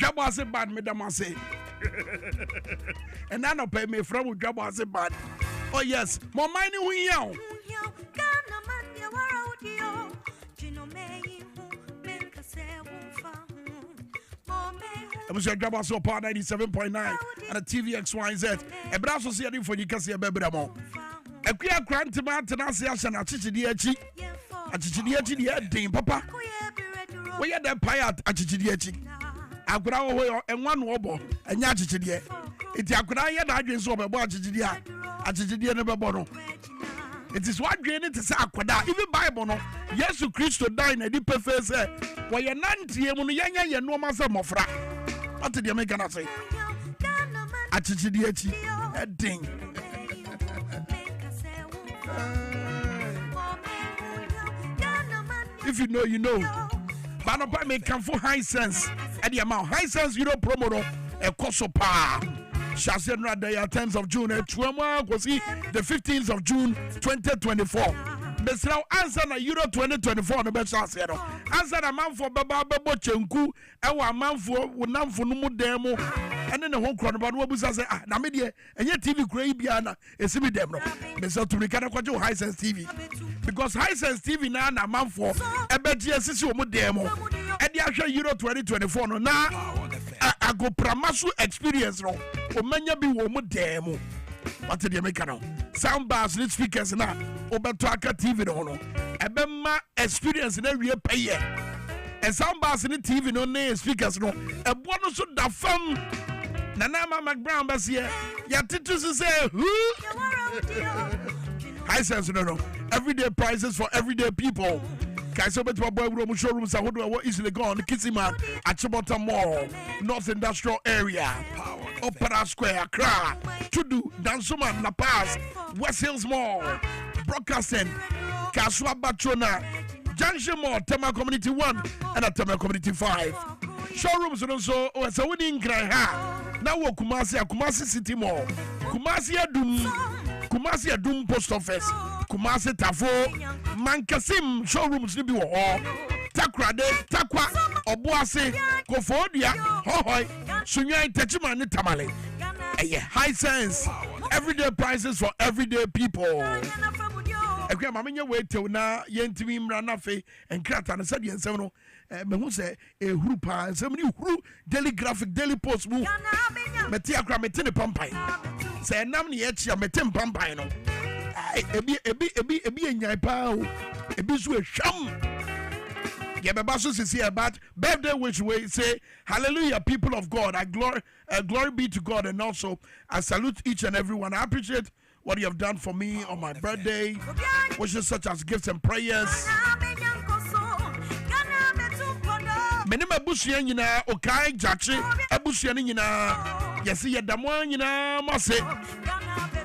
Dwaboase bad medamase. And I no pay me from Dwaboase bad. Oh yes, more money we young. I'm sure Dwaboase upon 97.9 and a TVXYZ. A brass was here for you can see a baby demo. A queer grant to Martinasi and a chichidiachi. A chichidiachi, the head, Papa. We had that pie at a chichidiachi. I could have and one wobble and yachidia. It's a good idea that I just saw about chichidia. A chichidia never bono. It is what granted to say Aquada, even Bible. No, yes, to Christ to die in a deeper face. Why you're not here when you're no master mofra. What did you make an say? A chichidiachi, a ding. If you know, you know. But no may come for high sense. At the amount high sense, you don't promote a Kosopa. Shasen Day 10th of June, was the 15th of June 2024. But now answer na Euro 2024 no best answer. Answer a man for Baba Babo Chenku, a man for Numu demo, and then the whole crowd about what was I say, Namidia, and yet TV Grabiana, a semi demo. Mr. Turikana Kwajo High Sense TV. Because High Sense TV now a man for a BGS demo. And the actual Euro 2024 no now I go Pramasu experience no. Omanya bi wo mu demo. What did you make now? Sound bars, lit speakers now. Obertaka TV no. Ebema experience na we pay. And sound bars in the TV no na speakers no. E bono so da fam. Nana Mama Brown bas here. Ya titus say who? High sense no. Everyday prices for everyday people. Kaiso beto boy room showrooms are what easily gone. Kissima at Chibota Mall, North Industrial Area, Opera Square, Accra, Tudu, Dansuman, La Paz, West Hills Mall, Broadcasting, Kaswa Bachona, Junction Mall, Tema Community 1 and a Tema Community 5. Showrooms and also a winning Graha. Now Kumasi City Mall, Kumasi Adum Post Office, Kumasi Tafo, Mankasim showrooms ni bi wo ho. Takrade, Takwa, Obuase, Kofodia, Hohoi, Sunyan Techima ni Tamale. High sense. Everyday prices for everyday people. Ekwa mamenye wait till na yentimi mra na fe enkrata na said yensem no me hu se ehuru pa ensem ni huru daily graphic daily post mu meti akra meti ne pampai se nam ne ye chia meti pampai no ebi enyai pa o ebi so ehwam ye be baso sisi about birthday which way say hallelujah people of God glory be to God, and also I salute each and everyone. I appreciate what you have done for me on my birthday, wishes such as gifts and prayers. Menima bushia nyina okai jachi abushia nyina yesi yedamo nyina mase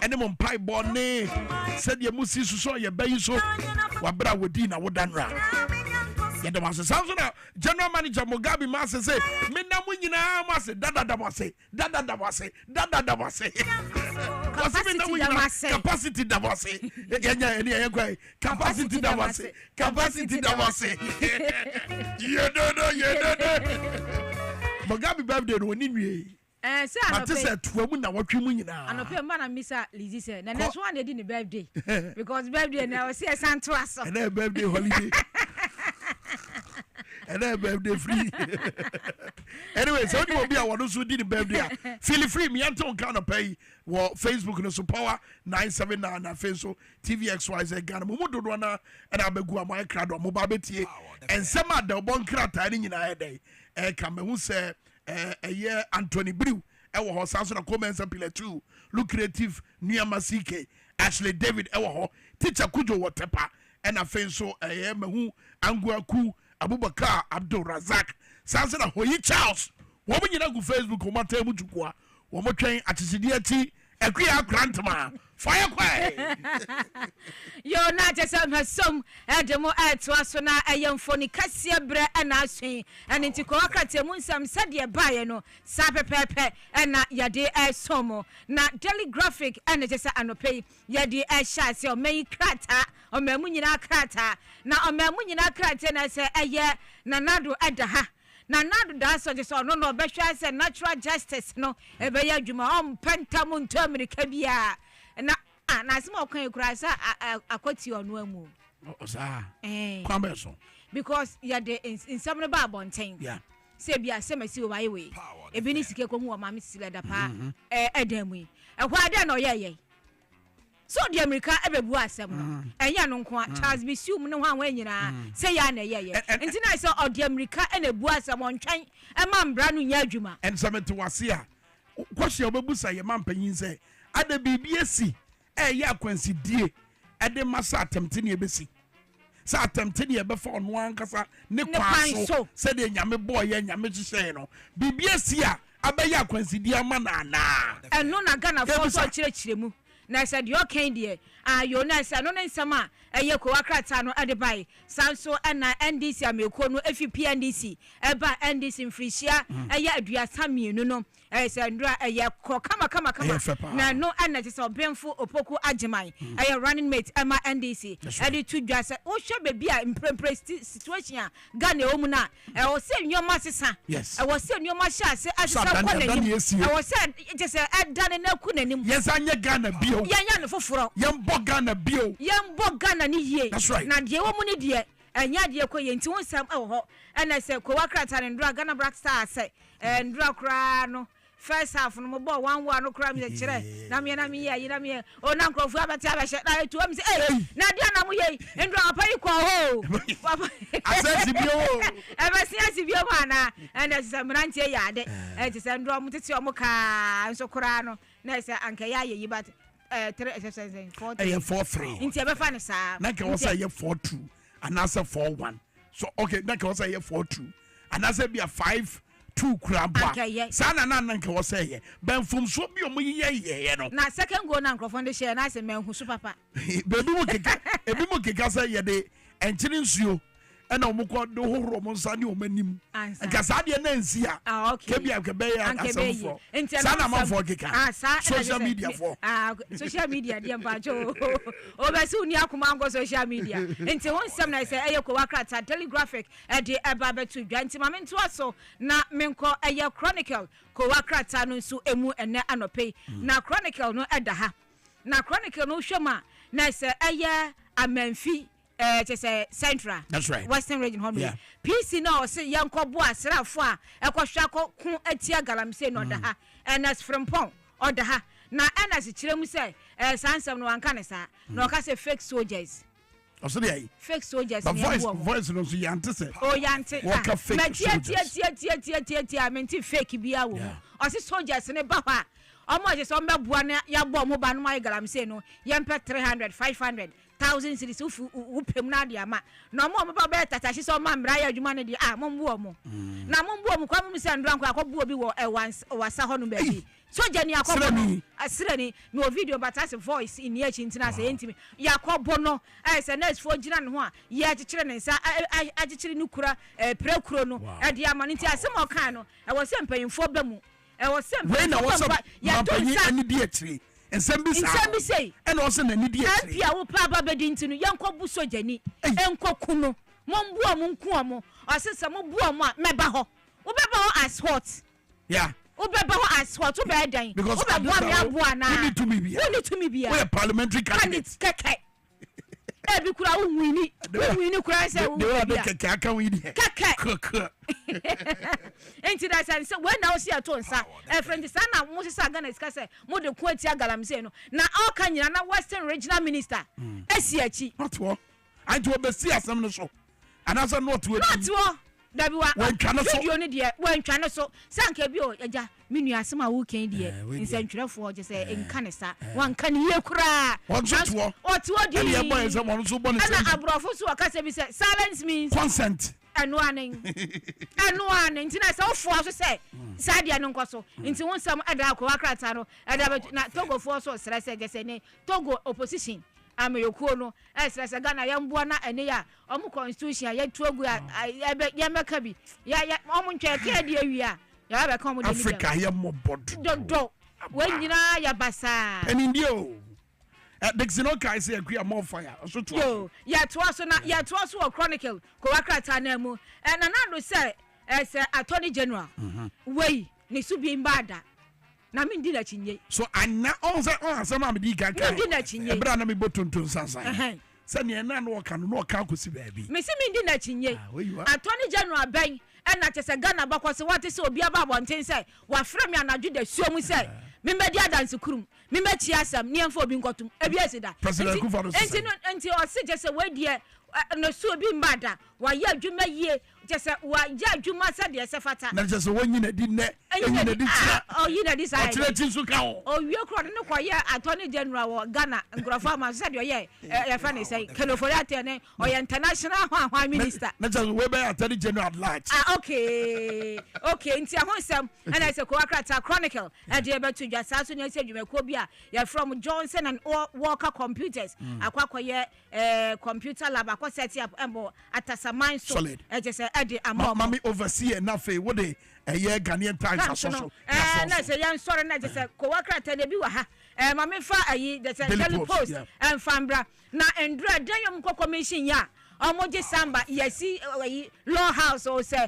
ene mo mpai bone said ye musi so ye bayi so wabra wodi na wodanra yedamo se samsona general manager Mugabe mase say menamu nyina mase dadadamase capacity damase enya capacity damase you don't Mugabe birthday no ni nwie say anopɛ sɛ tuamu na watwe mu nyinaa anopɛ mba na misa Lizzy say na next one dey di birthday because birthday na we say santo aso and that birthday holiday and that birthday free anyway so you will be our so did the birthday feel free me anton kind of pay wo Facebook no so power 979 na Facebook TVXYZ Ghana mo do do na and abegu amai krado mo ba betie ensema da obon krata ni nyina eden ka me hu se year Anthony Brew ewo ho sanso na comments and pillar 2 lucrative Niama CK Ashley David ewo ho teacher Kujo Watepa and afenso me hu Angwaku Abubakar Abdul Razak sanso na Hoyi Charles wo mo nyina go Facebook wo mata mu jukua wo mo twen atisidia ti ekwa grantma fire kwai yo na jesa masom edemo etwa so na ayemfoni kasia bre na aswen ene ntiko wakate mu nsam sade baaye no sa pepepe na yade esomo na daily graphic ene jesa anopei yade ehya se o mai krata o mamu nyina krata na o mamu nyina krata na se eye na nado edaha na nado da so je so no no be hwa say natural justice no e be ya dwuma on penta mu nto America bia na na asem okwan ekura sa akwati onu amu osa kwambe so because ya de in some no ba bonten yeah say bia say masi o baye we e bi ni sike ko hu o ma me sile da pa edam yi ehwa de na oyeye so the America ebebu asem no enya no nko Charles Bisium ne ho anwa nyina say ya na yeye enti na say o the America e na ebu asem ontwen e ma mbra no nya adwuma en samete wase a kwhye obebu say man panyin say ada bibi esi ya akwansi die e de masa atemte ne ebesi sa atemte ne ebe fa ono ankasa ne kwaso say de nyame boy ya nyame hihye no bibi esi a abeya akwansi die ama na na eno na Ghana for so kirechire mu na said your kind there yo na say no nsama eye ko wakrata no ade bai sanso na NDC ameko no FP NDC eba NDC mfrishia eye aduasa mienu no say ndra eye ko kama na no na say obemfo opoku ageman eye running mate ema NDC ade tu dwasa wo hwe bebi a imprempre situation a Ghana o mu na wo say nyoma sesa wo say nyoma sha se asesa kwanani wo say just adane na ku nanim yes anya Ghana bio yanya no foforo yembo Ghana bio yembo Ghana ni yie right. na de wo mu ni de enya de ko ye nti wonsam ho na se ko wakrata ne ndra Ghana Black Star se ndra kra no first half no mo ball 1-1 no kra mi kire na me o na nkrofo abati abehye na etu am se na de na mo ye ndra apai ko ho asesi bio abasi bio mana na se mrantie ya de ti se ndra mo tete o mo ka nso kra no na se anka ya ye yibat 4-3 inti abefa ne sa na ka wasa ye 4-2 anasa 4-1 so okay na ka wasa ye 4-2 anasa bia 5-2 kramba sana na ka wasa ye ben fum so bi o mo ye no na second goal na nkrofo de share na se menhu su papa bebi mo keka say ye de enchiri nsuo ena omukọ do hohoro mo nsa ne omanim nka sa de na nsi a ke bia ke be ya asamfo sa na manfo keka social media for social media de mpacho o be si uni akoma ngo social media nti won sam na say eye ko wakrata telegraphic de eba betu dwa nti ma mento aso na menko eye chronicle ko wakrata no nso emu ene anope na chronicle no edaha na chronicle no hwema na say eye amanfi just central that's right western region home PC no say yanko bo asrafo a ekohwa ko atia galamse no da ha enas frimpon oda ha na enas kiremu say sansam no wanka ne sa na oka say fake soldiers also dey fake soldiers but voice no so yante say yante waka fake tia menti fake bia wo o say soldiers ne ba ha omo je so mbebua na ya bo mo ba no my galamse no yempe 300 500,000 cities upem na de ama na mo ba be tatashi so ma mra ya adwuma ne de mo mbuo mo na mo mbuo mo kwa mo se ndran kwa akọbuo bi wo wasa ho no ba bi so jani akọbo asirani no video but as voice in here chintina say entimi ya akọbo no say next for gina no ho a ya akikire ne nsa akikire ni kura prekuro no e de ama nti asem okan no e wo se mpanyimfo ba mu e wo se mpanyimfo ya mpanyimfo ani di atire ensembi say and also na ni die atire apia wo pa ba bedi ntinu yankobu so jani enkoku no mombuo mo nko mo asesa mo buo mo a meba ho wo beba ho as hot yeah wo beba ho as hot wo be dan wo be bo me aboa na we need to me be we parliamentary candidates keke ebi kura wo wini kura say wo be keke aka wini keke enti da say when na wo see ato nsa friend say na mo say Ghana iska say mo de ko atia galamse no na all kan nyina na western regional minister esi achi not wo anti wo be see asem no so anasa not wo dabi wa video ni de wantwa no so sanka bi o eja menu asem a wo kan de nsantwerefo je say enka ne sa wanka ne ye kura otuo di e boy say mo so bonus na abrofo so akasa bi say silence means consent anuanen ntina say ofo so say sadia no nkoso nti won sam ada ko wakrata no ada na Togo fo so sra say je say ne Togo opposition ameyokuo no esrese Ghana yamboa na ene ya omu constitution ya tuogu ya meka bi ya omu ntweke de awia ya be ka mu de Africa ya mobodo do we nyina ya basa enindio Dixino kai say akua more fire so to yo ya to so na ya to so chronicle ko wakrata na mu na do say as attorney general wey ne su bi mbada na me ndi na chinye so ana on say ma me di kan me ndi na chinye ebra na me botonton sansan se ne na no ka no ka kosi baabi me si me ndi na chinye attorney general ben na chese Ghana bakwose what say obi aba abonten say wa frɛ me anadwo da suom say me medi adanse kurum me mechi asam ne emfa obi nkotum ebi asida enti o se je se we die no su obi mbada wa ya adwuma yie je se wa ya adwuma se de se fata na je se wonyi na di ne enyi na di tira o yi na di sai o tire tin su ka o wie kro de ne ko ye attorney general wo Ghana ngrofo ma se de ye ya fa ne say kelofori atene o ye international hwan minister na je we be attorney general at large okay nti ahonsem and I say ko akrata chronicle e de be to dwa sa so ne se dwuma ko bi a ye from Johnson and Walker computers akwakoye computer lab set up embo atasaman so e je say e de amom mami overseer na fe wo de eye Ghanaian Times social na say yan sorry na je say ko wakrata de bi wa ha mami fa ayi de say Daily Post and fambra na endra den yom commission ya omoje samba yesi law house o say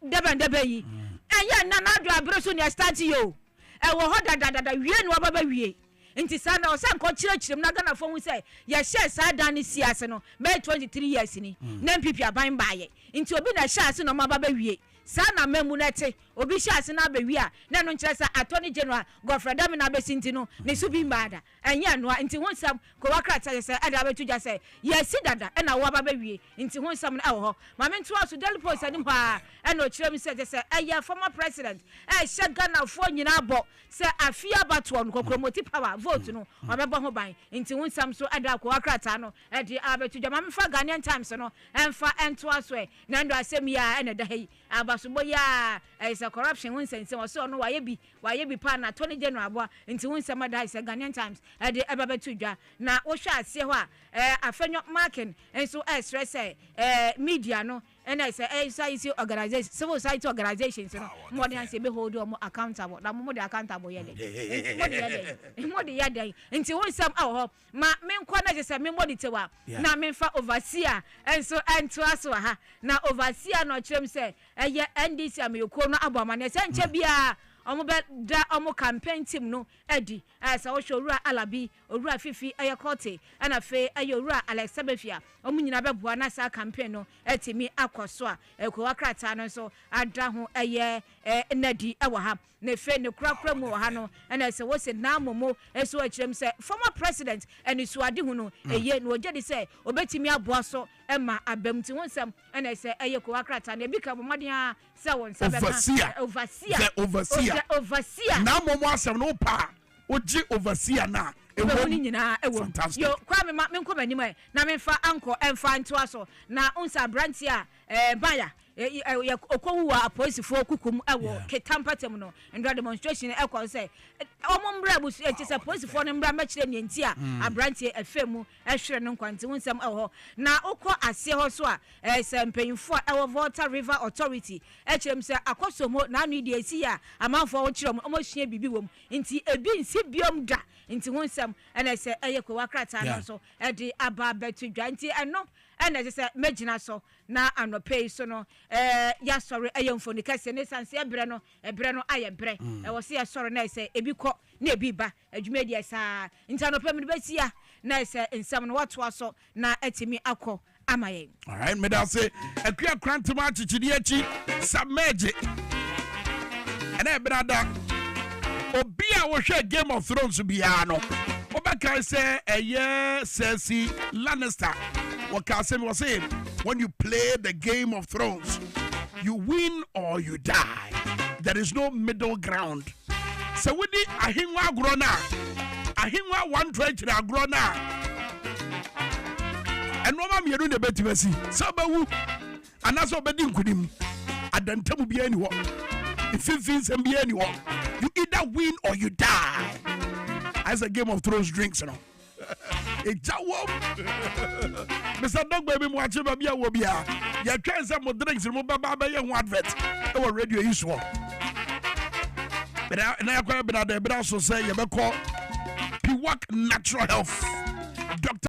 debe yi eye na na do abroso ne start yo e wo ho da wie no baba wie nti sana o san ko kirechirem na Ghana fo hu say ya share sa dan ni siase no May 23 years ni na mpipi aban baaye nti obi na share ase no mababa wie sana memu nete obi share ase na ba wie a na no nkire sa attorney general Godfrey Dami na be sinti no ne su bi mbada enya no nti hu sam ko wakrata say ada ba tuja say yes dada e na wo baba wie nti hu sam na wo ho ma me nto aso Daily Post ani ha e na o kirem say eye former president she Ghana fo nyina bo say afia bato no kokromoti power vote no obebo ho ban nti hu sam so ada ko wakrata no e de abetuja ma me fa Ghanaian Times no emfa ento aso e na ndo asem ya e na da hei abasobo ya is a corruption when sense so no waye bi pa na attorney general abo nti hu nsem da is Ghanaian Times e de ebabetu dwa na wo hwa ase ho a afenyo marking enso stress media no and I say society organization civil society organizations no more than say be hold them accountable na mo de accountable ye de mo de yade nti hu nsem awo ma me nkwa na je say me monitor wa na me fa overseer enso ento aso ha na overseer no kirem say eye NDC ameko no abomane se nche bia omo be da omo campaign team no edi asa wo showura Alabi owura Fifi eye kote ana fe eye owura Alex Sabefia omo nyina be boa na sa campaign no etimi akoso a eko wakrata no so ada ho eye nadi ewo ha na fe ne kurakura mu ha no ana se wo se na momo eso akirem se former president eni suade hu no eye no oje de se obetimi aboa so ema abamti wonsam ana se eye ko wakrata na bi ka bomaden a se won se be overseer na momo asem no pa oji overseer na ewo ni nyina ewo yo Kwame me nko manim na me fa anko emfa nto aso na unsa branch a baya okowu a police fo kukum ewo ketampatem no ndra demonstration ekọ say omo mbra bu se police fo no mbra machire ne nti a abrantie afemu ehwere no kwante wunsam ewo na okọ ase ho so a sempanyfo ewo Volta River Authority echirem se akosomo na anu de esi a amanfo wo kirem omo hia bibi wom nti ebi nsi biom da nti wunsam ena se eyekọ wakrata no so e de aba betudwa nti eno ena se magina so na anope so no ya sorry ayemfo ni kase ne sanse ebre no aye bre wo se ya sorry na se ebi kọ na ebi ba adwuma di esa nti anope mi be sia na se nsam no wato aso na etimi akọ amaye. All right, me da say akua krantuma chichidi achi sameje ena brada obi a wo hwe Game of Thrones bia no obaka say eye Cersei Lannister Wakasem was saying, when you play the Game of Thrones, you win or you die. There is no middle ground. So we need ahingwa grona. Ahingwa one trade grona. And no man you do the better see. Sabawu and that's what bedding could him. Adantamu be anyone. If you feel be anyone, you either win or you die. As a Game of Thrones drinks, you know. Mr. Dog baby watching baby wobia. Ya try some more drinks and baba one advert. Our radio is one. But I quite been at the also say you call Piwak Natural Health. Dr.